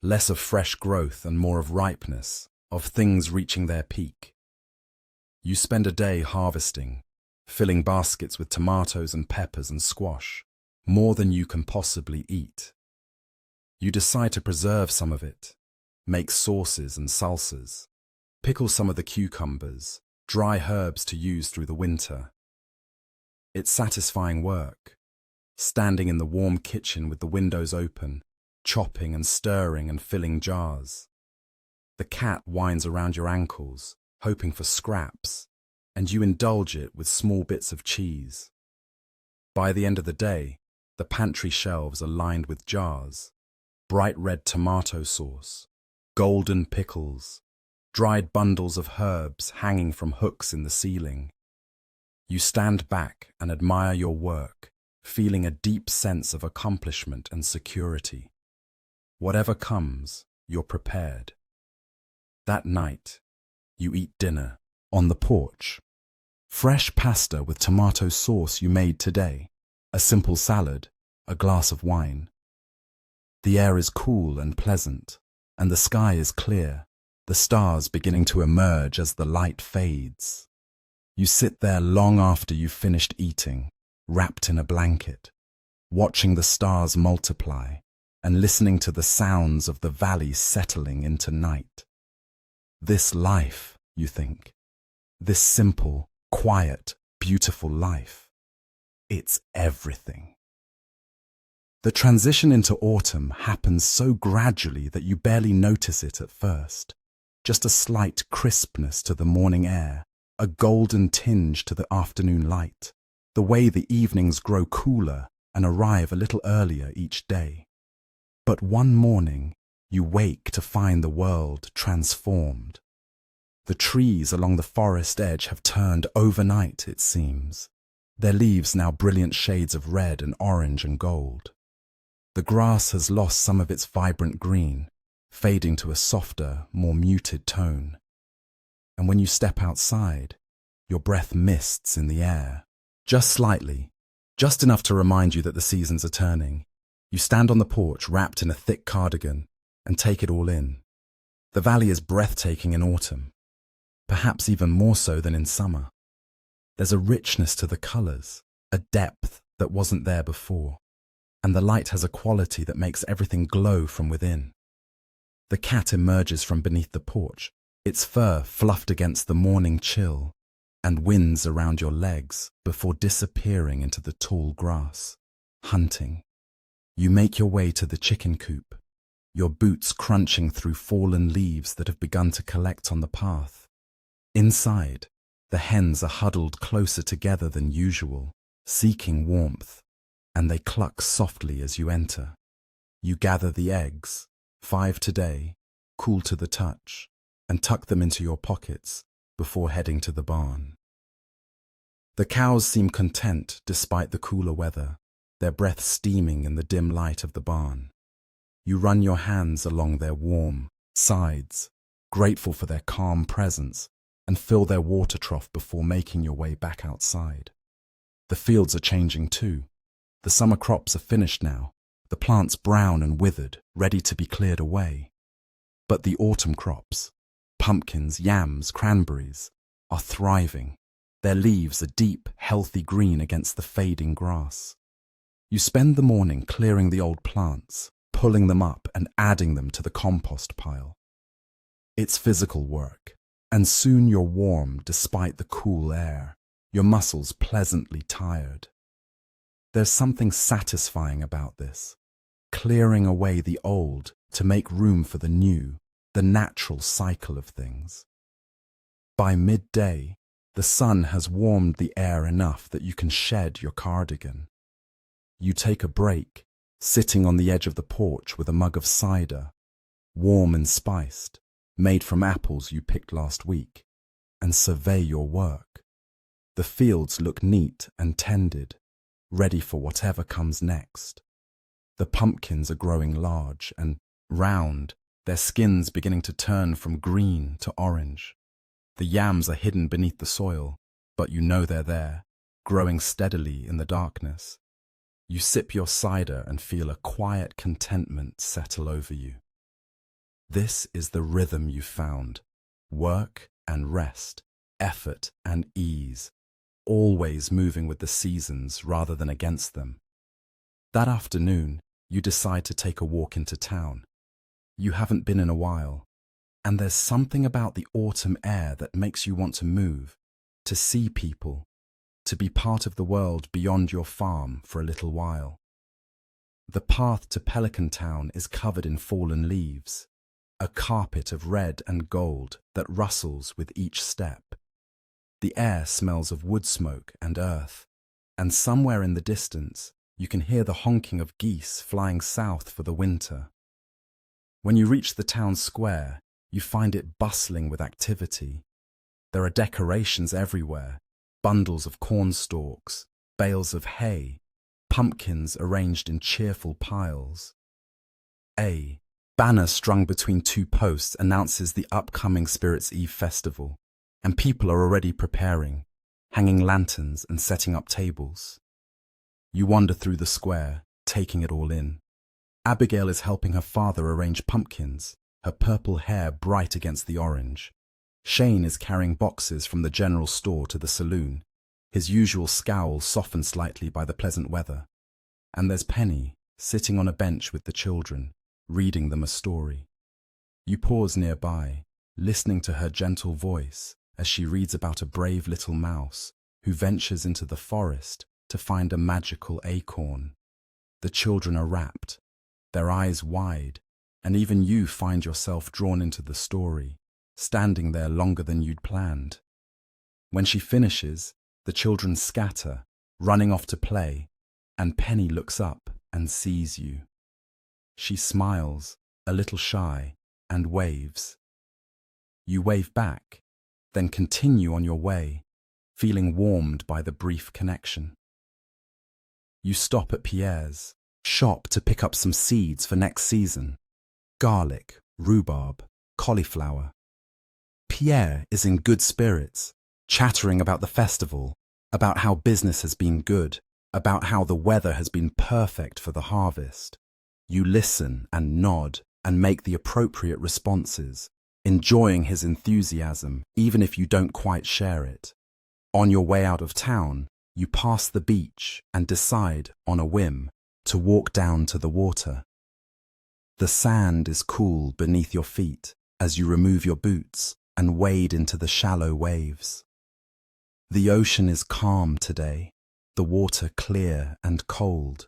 less of fresh growth and more of ripeness, of things reaching their peak. You spend a day harvesting, filling baskets with tomatoes and peppers and squash, more than you can possibly eat. You decide to preserve some of it, make sauces and salsas, pickle some of the cucumbers, dry herbs to use through the winter. It's satisfying work, standing in the warm kitchen with the windows open, chopping and stirring and filling jars. The cat winds around your ankles, hoping for scraps, and you indulge it with small bits of cheese. By the end of the day, the pantry shelves are lined with jars, bright red tomato sauce, golden pickles, dried bundles of herbs hanging from hooks in the ceiling. You stand back and admire your work, feeling a deep sense of accomplishment and security. Whatever comes, you're prepared. That night, you eat dinner on the porch. Fresh pasta with tomato sauce you made today, a simple salad, a glass of wine. The air is cool and pleasant, and the sky is clear, the stars beginning to emerge as the light fades. You sit there long after you've finished eating, wrapped in a blanket, watching the stars multiply and listening to the sounds of the valley settling into night. This life, you think, this simple, quiet, beautiful life, it's everything. The transition into autumn happens so gradually that you barely notice it at first. Just a slight crispness to the morning air, a golden tinge to the afternoon light, the way the evenings grow cooler and arrive a little earlier each day. But one morning, You wake to find the world transformed. The trees along the forest edge have turned overnight, it seems, their leaves now brilliant shades of red and orange and gold. The grass has lost some of its vibrant green, fading to a softer, more muted tone. And when you step outside, your breath mists in the air, just slightly, just enough to remind you that the seasons are turning. You stand on the porch wrapped in a thick cardigan and take it all in. The valley is breathtaking in autumn, perhaps even more so than in summer. There's a richness to the colours, a depth that wasn't there before, and the light has a quality that makes everything glow from within. The cat emerges from beneath the porch, its fur fluffed against the morning chill, and winds around your legs before disappearing into the tall grass, hunting. You make your way to the chicken coop, your boots crunching through fallen leaves that have begun to collect on the path. Inside, the hens are huddled closer together than usual, seeking warmth, and they cluck softly as you enter. You gather the eggs, 5 today, cool to the touch, and tuck them into your pockets before heading to the barn. The cows seem content despite the cooler weather, their breath steaming in the dim light of the barn. You run your hands along their warm sides, grateful for their calm presence, and fill their water trough before making your way back outside. The fields are changing too. The summer crops are finished now, the plants brown and withered, ready to be cleared away. But the autumn crops, pumpkins, yams, cranberries, are thriving. Their leaves are deep, healthy green against the fading grass. You spend the morning clearing the old plants, pulling them up and adding them to the compost pile. It's physical work, and soon you're warm despite the cool air, your muscles pleasantly tired. There's something satisfying about this, clearing away the old to make room for the new, the natural cycle of things. By midday, the sun has warmed the air enough that you can shed your cardigan. You take a break, sitting on the edge of the porch with a mug of cider, warm and spiced, made from apples you picked last week, and survey your work. The fields look neat and tended, ready for whatever comes next. The pumpkins are growing large and round, their skins beginning to turn from green to orange. The yams are hidden beneath the soil, but you know they're there, growing steadily in the darkness. You sip your cider and feel a quiet contentment settle over you. This is the rhythm you found: work and rest, effort and ease, always moving with the seasons rather than against them. That afternoon, you decide to take a walk into town. You haven't been in a while, and there's something about the autumn air that makes you want to move, to see people, to be part of the world beyond your farm for a little while. The path to Pelican town is covered in fallen leaves, a carpet of red and gold that rustles with each step. The air smells of wood smoke and earth, and somewhere in the distance you can hear the honking of geese flying south for the winter. When you reach the town square, you find it bustling with activity. There are decorations everywhere, bundles of corn stalks, bales of hay, pumpkins arranged in cheerful piles. A banner strung between 2 posts announces the upcoming Spirits Eve festival, and people are already preparing, hanging lanterns and setting up tables. You wander through the square, taking it all in. Abigail is helping her father arrange pumpkins, her purple hair bright against the orange. Shane is carrying boxes from the general store to the saloon, his usual scowl softened slightly by the pleasant weather. And there's Penny, sitting on a bench with the children, reading them a story. You pause nearby, listening to her gentle voice as she reads about a brave little mouse who ventures into the forest to find a magical acorn. The children are rapt, their eyes wide, and even you find yourself drawn into the story, standing there longer than you'd planned. When she finishes, the children scatter, running off to play, and Penny looks up and sees you. She smiles a little shy, and waves. You wave back, then continue on your way, feeling warmed by the brief connection. You stop at Pierre's, shop to pick up some seeds for next season. Garlic, rhubarb, cauliflower. Pierre is in good spirits, chattering about the festival, about how business has been good, about how the weather has been perfect for the harvest. You listen and nod and make the appropriate responses, enjoying his enthusiasm even if you don't quite share it. On your way out of town, you pass the beach and decide, on a whim, to walk down to the water. The sand is cool beneath your feet as you remove your boots and wade into the shallow waves. The ocean is calm today, the water clear and cold,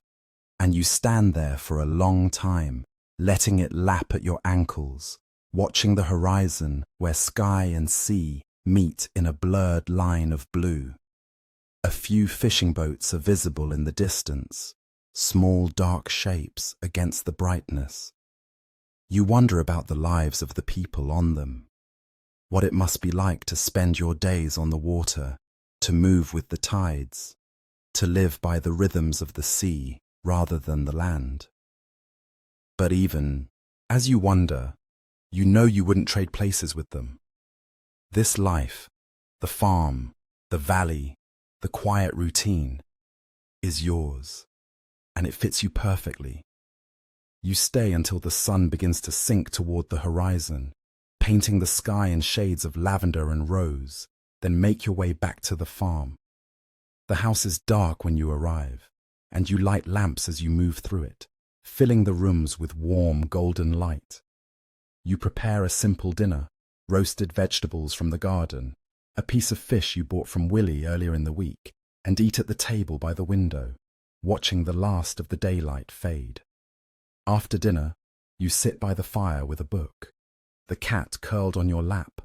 and you stand there for a long time, letting it lap at your ankles, watching the horizon where sky and sea meet in a blurred line of blue. A few fishing boats are visible in the distance, small dark shapes against the brightness. You wonder about the lives of the people on them, what it must be like to spend your days on the water, to move with the tides, to live by the rhythms of the sea rather than the land. But even as you wonder, you know you wouldn't trade places with them. This life, the farm, the valley, the quiet routine, is yours, and it fits you perfectly. You stay until the sun begins to sink toward the horizon, painting the sky in shades of lavender and rose, then make your way back to the farm. The house is dark when you arrive, and you light lamps as you move through it, filling the rooms with warm golden light. You prepare a simple dinner, roasted vegetables from the garden, a piece of fish you bought from Willie earlier in the week, and eat at the table by the window, watching the last of the daylight fade. After dinner, you sit by the fire with a book, the cat curled on your lap,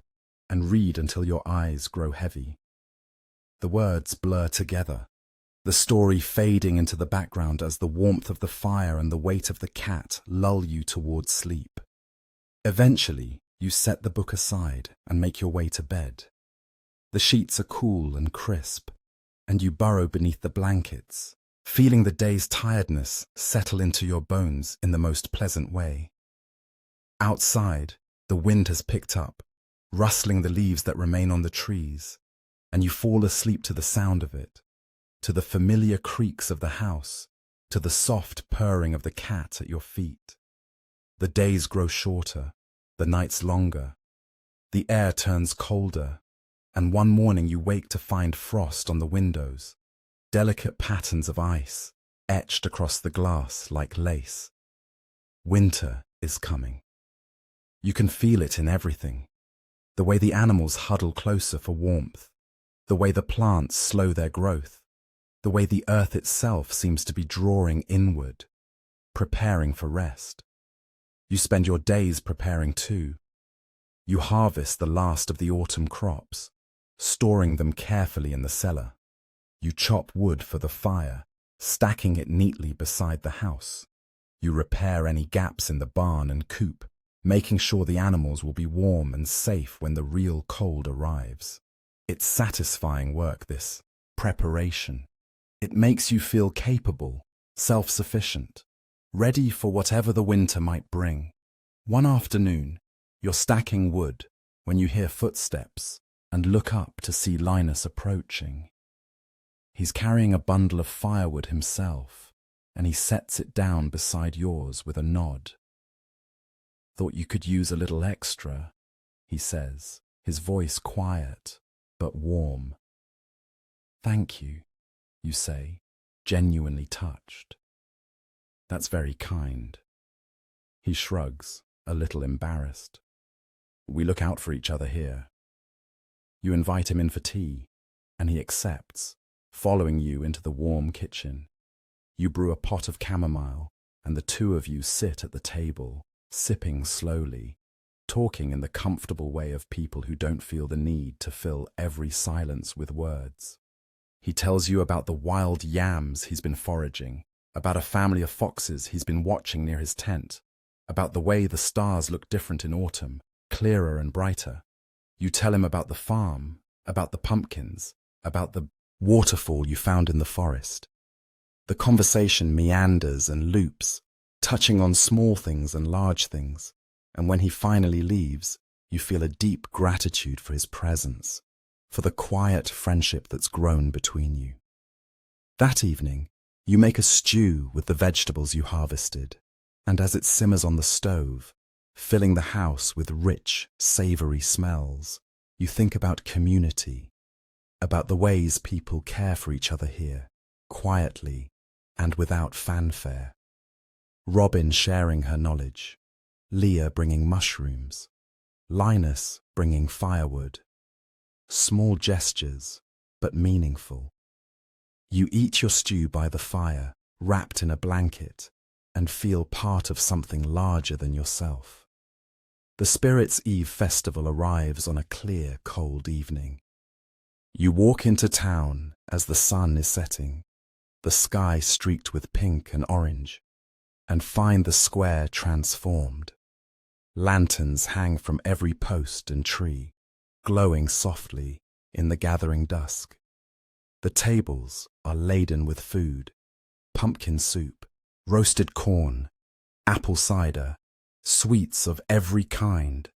and read until your eyes grow heavy. The words blur together, the story fading into the background as the warmth of the fire and the weight of the cat lull you towards sleep. Eventually, you set the book aside and make your way to bed. The sheets are cool and crisp, and you burrow beneath the blankets, feeling the day's tiredness settle into your bones in the most pleasant way. Outside, the wind has picked up, rustling the leaves that remain on the trees, and you fall asleep to the sound of it, to the familiar creaks of the house, to the soft purring of the cat at your feet. The days grow shorter, the nights longer, the air turns colder, and one morning you wake to find frost on the windows, delicate patterns of ice etched across the glass like lace. Winter is coming. You can feel it in everything. The way the animals huddle closer for warmth, the way the plants slow their growth, the way the earth itself seems to be drawing inward, preparing for rest. You spend your days preparing too. You harvest the last of the autumn crops, storing them carefully in the cellar. You chop wood for the fire, stacking it neatly beside the house. You repair any gaps in the barn and coop, making sure the animals will be warm and safe when the real cold arrives. It's satisfying work, this preparation. It makes you feel capable, self-sufficient, ready for whatever the winter might bring. One afternoon, you're stacking wood when you hear footsteps and look up to see Linus approaching. He's carrying a bundle of firewood himself, and he sets it down beside yours with a nod. "Thought you could use a little extra," he says, his voice quiet but warm. "Thank you," you say, genuinely touched. "That's very kind." He shrugs, a little embarrassed. "We look out for each other here." You invite him in for tea, and he accepts, following you into the warm kitchen. You brew a pot of chamomile, and the two of you sit at the table, sipping slowly, talking in the comfortable way of people who don't feel the need to fill every silence with words. He tells you about the wild yams he's been foraging, about a family of foxes he's been watching near his tent, about the way the stars look different in autumn, clearer and brighter. You tell him about the farm, about the pumpkins, about the waterfall you found in the forest. The conversation meanders and loops, touching on small things and large things, and when he finally leaves, you feel a deep gratitude for his presence, for the quiet friendship that's grown between you. That evening, you make a stew with the vegetables you harvested, and as it simmers on the stove, filling the house with rich, savoury smells, you think about community, about the ways people care for each other here, quietly and without fanfare. Robin sharing her knowledge, Leah bringing mushrooms, Linus bringing firewood. Small gestures, but meaningful. You eat your stew by the fire, wrapped in a blanket, and feel part of something larger than yourself. The Spirits' Eve festival arrives on a clear, cold evening. You walk into town as the sun is setting, the sky streaked with pink and orange, and find the square transformed. Lanterns hang from every post and tree, glowing softly in the gathering dusk. The tables are laden with food, pumpkin soup, roasted corn, apple cider, sweets of every kind.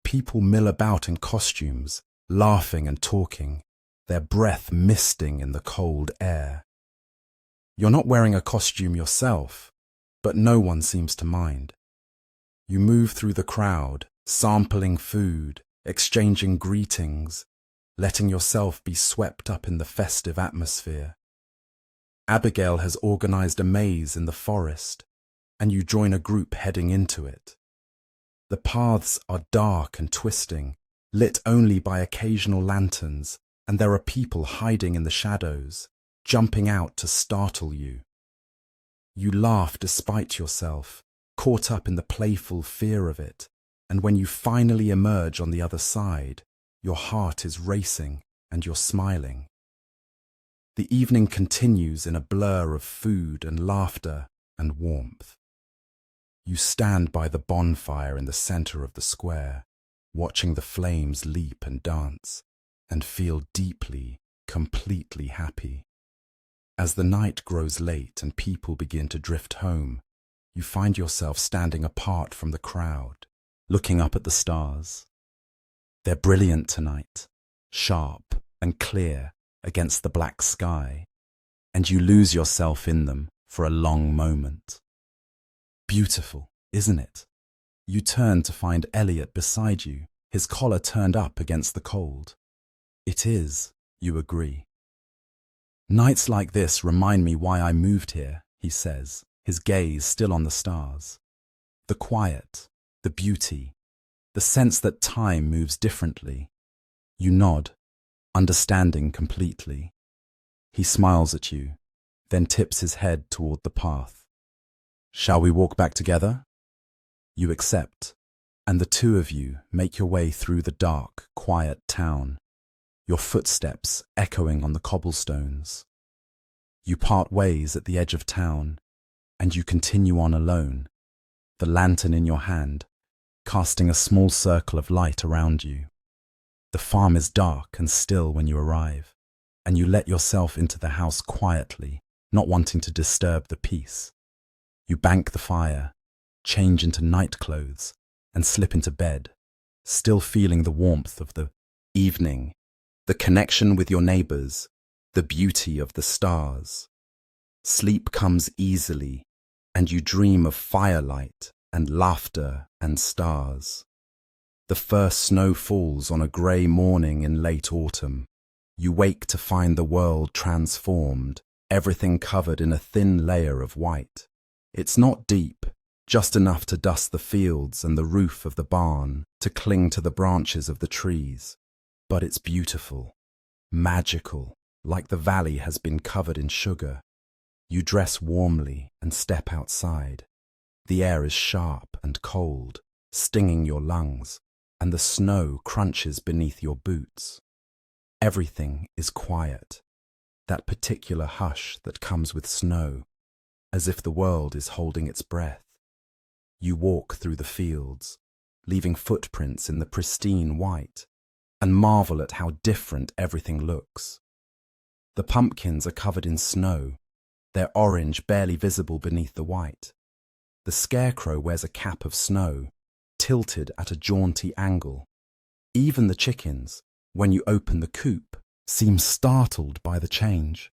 People mill about in costumes, laughing and talking, their breath misting in the cold air. You're not wearing a costume yourself, but no one seems to mind. You move through the crowd, sampling food, exchanging greetings, letting yourself be swept up in the festive atmosphere. Abigail has organized a maze in the forest, and you join a group heading into it. The paths are dark and twisting, lit only by occasional lanterns, and there are people hiding in the shadows, jumping out to startle you. You laugh despite yourself, caught up in the playful fear of it, and when you finally emerge on the other side, your heart is racing and you're smiling. The evening continues in a blur of food and laughter and warmth. You stand by the bonfire in the center of the square, watching the flames leap and dance, and feel deeply, completely happy. As the night grows late and people begin to drift home, you find yourself standing apart from the crowd, looking up at the stars. They're brilliant tonight, sharp and clear against the black sky, and you lose yourself in them for a long moment. Beautiful, isn't it? You turn to find Elliot beside you, his collar turned up against the cold. It is, you agree. Nights like this remind me why I moved here, he says, his gaze still on the stars. The quiet, the beauty, the sense that time moves differently. You nod, understanding completely. He smiles at you, then tips his head toward the path. Shall we walk back together? You accept, and the two of you make your way through the dark, quiet town, your footsteps echoing on the cobblestones. You part ways at the edge of town, and you continue on alone, the lantern in your hand, casting a small circle of light around you. The farm is dark and still when you arrive, and you let yourself into the house quietly, not wanting to disturb the peace. You bank the fire, change into night clothes, and slip into bed, still feeling the warmth of the evening, the connection with your neighbors, the beauty of the stars. Sleep comes easily, and you dream of firelight and laughter and stars. The first snow falls on a grey morning in late autumn. You wake to find the world transformed, everything covered in a thin layer of white. It's not deep, just enough to dust the fields and the roof of the barn, to cling to the branches of the trees. But it's beautiful, magical, like the valley has been covered in sugar. You dress warmly and step outside. The air is sharp and cold, stinging your lungs, and the snow crunches beneath your boots. Everything is quiet, that particular hush that comes with snow, as if the world is holding its breath. You walk through the fields, leaving footprints in the pristine white, and marvel at how different everything looks. The pumpkins are covered in snow, their orange barely visible beneath the white. The scarecrow wears a cap of snow, tilted at a jaunty angle. Even the chickens, when you open the coop, seem startled by the change,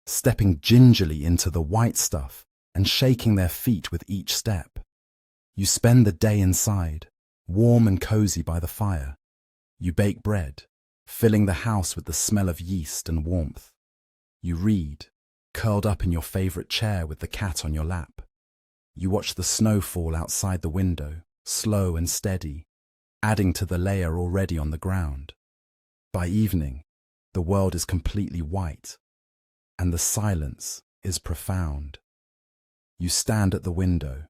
stepping gingerly into the white stuff and shaking their feet with each step. You spend the day inside, warm and cozy by the fire. You bake bread, filling the house with the smell of yeast and warmth. You read, curled up in your favorite chair with the cat on your lap. You watch the snow fall outside the window, slow and steady, adding to the layer already on the ground. By evening, the world is completely white, and the silence is profound. You stand at the window,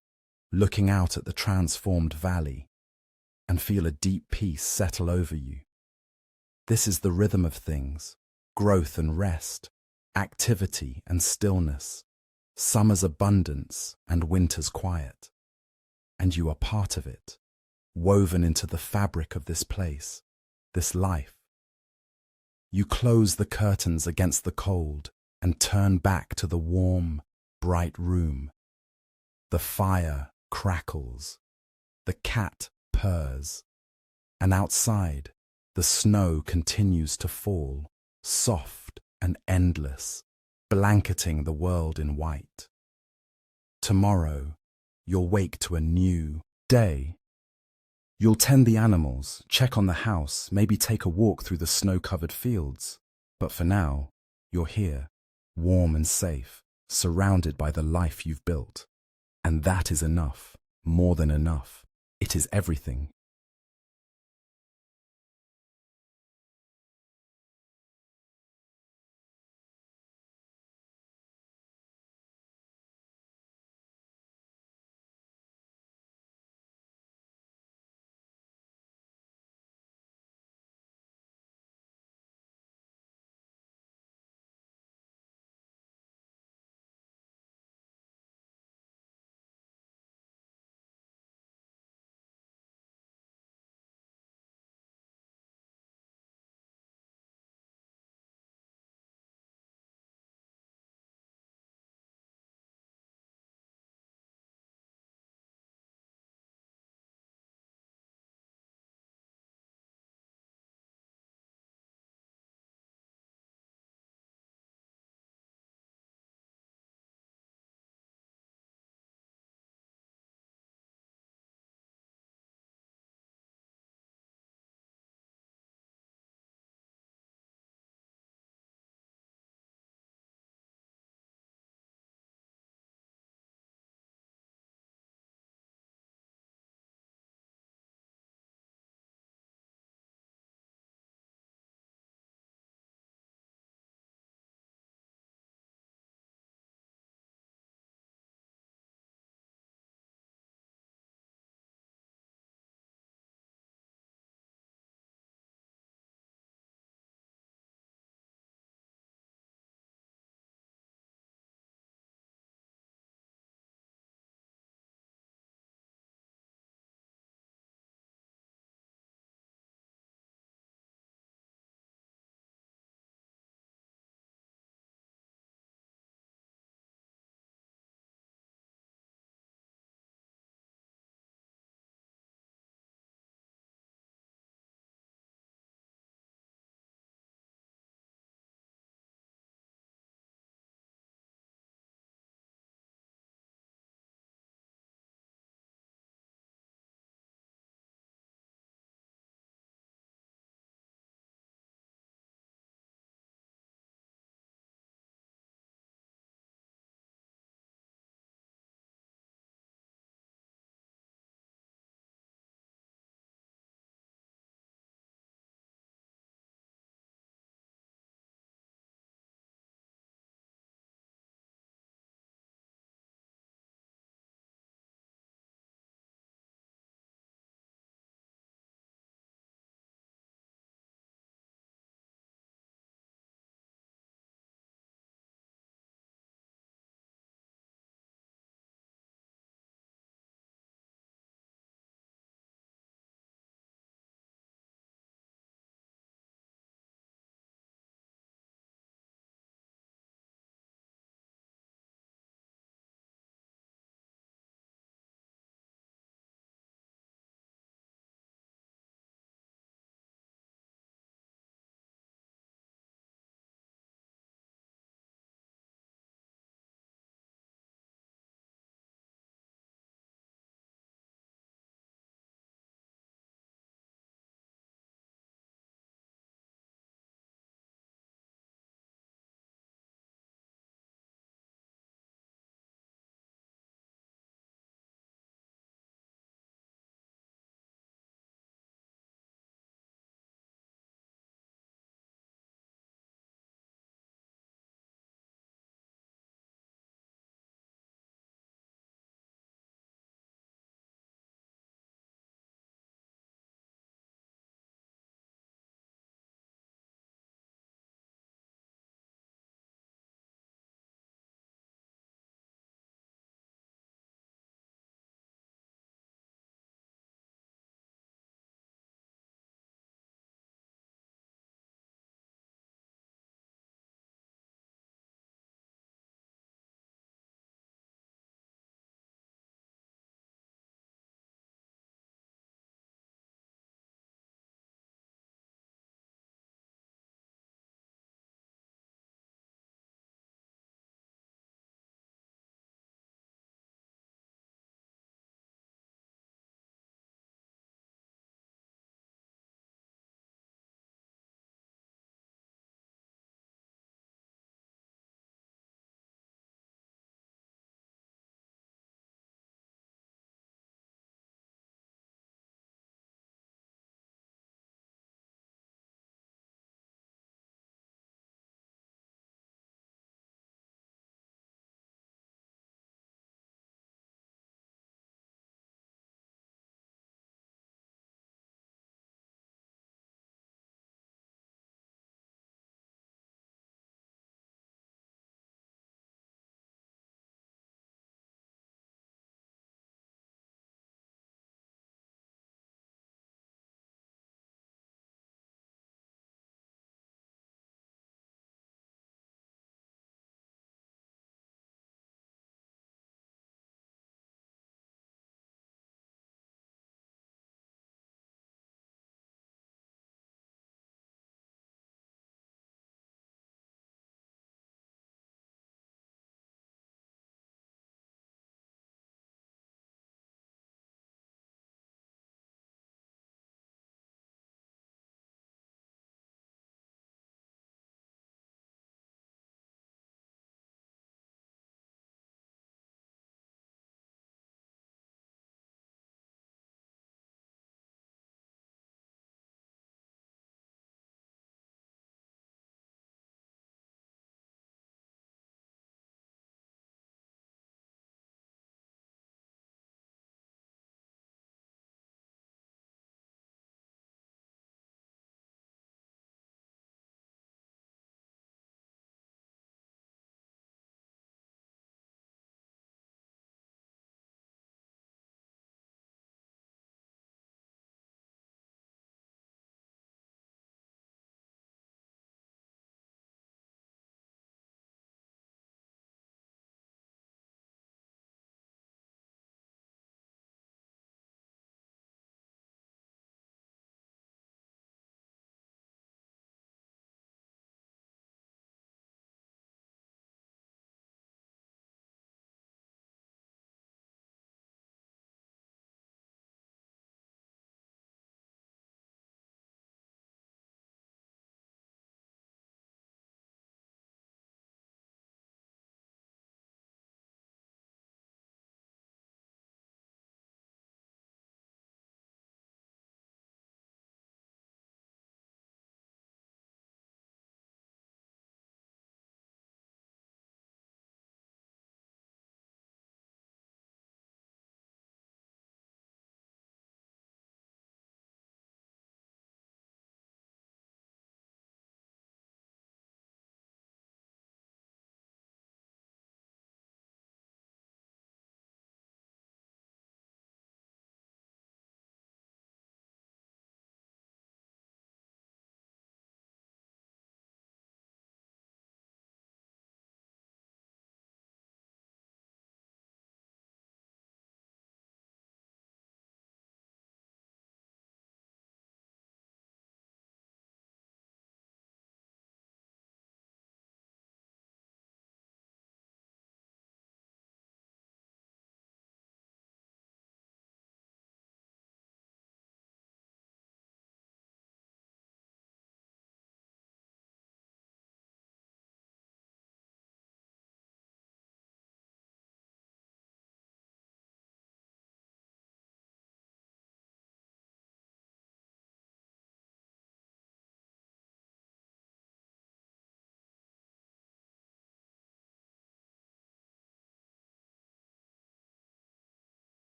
looking out at the transformed valley, and feel a deep peace settle over you. This is the rhythm of things, growth and rest, activity and stillness, summer's abundance and winter's quiet. And you are part of it, woven into the fabric of this place, this life. You close the curtains against the cold and turn back to the warm, bright room. The fire crackles, the cat purrs, and outside, the snow continues to fall, soft and endless, blanketing the world in white. Tomorrow, you'll wake to a new day. You'll tend the animals, check on the house, maybe take a walk through the snow-covered fields. But for now, you're here, warm and safe, surrounded by the life you've built. And that is enough, more than enough. It is everything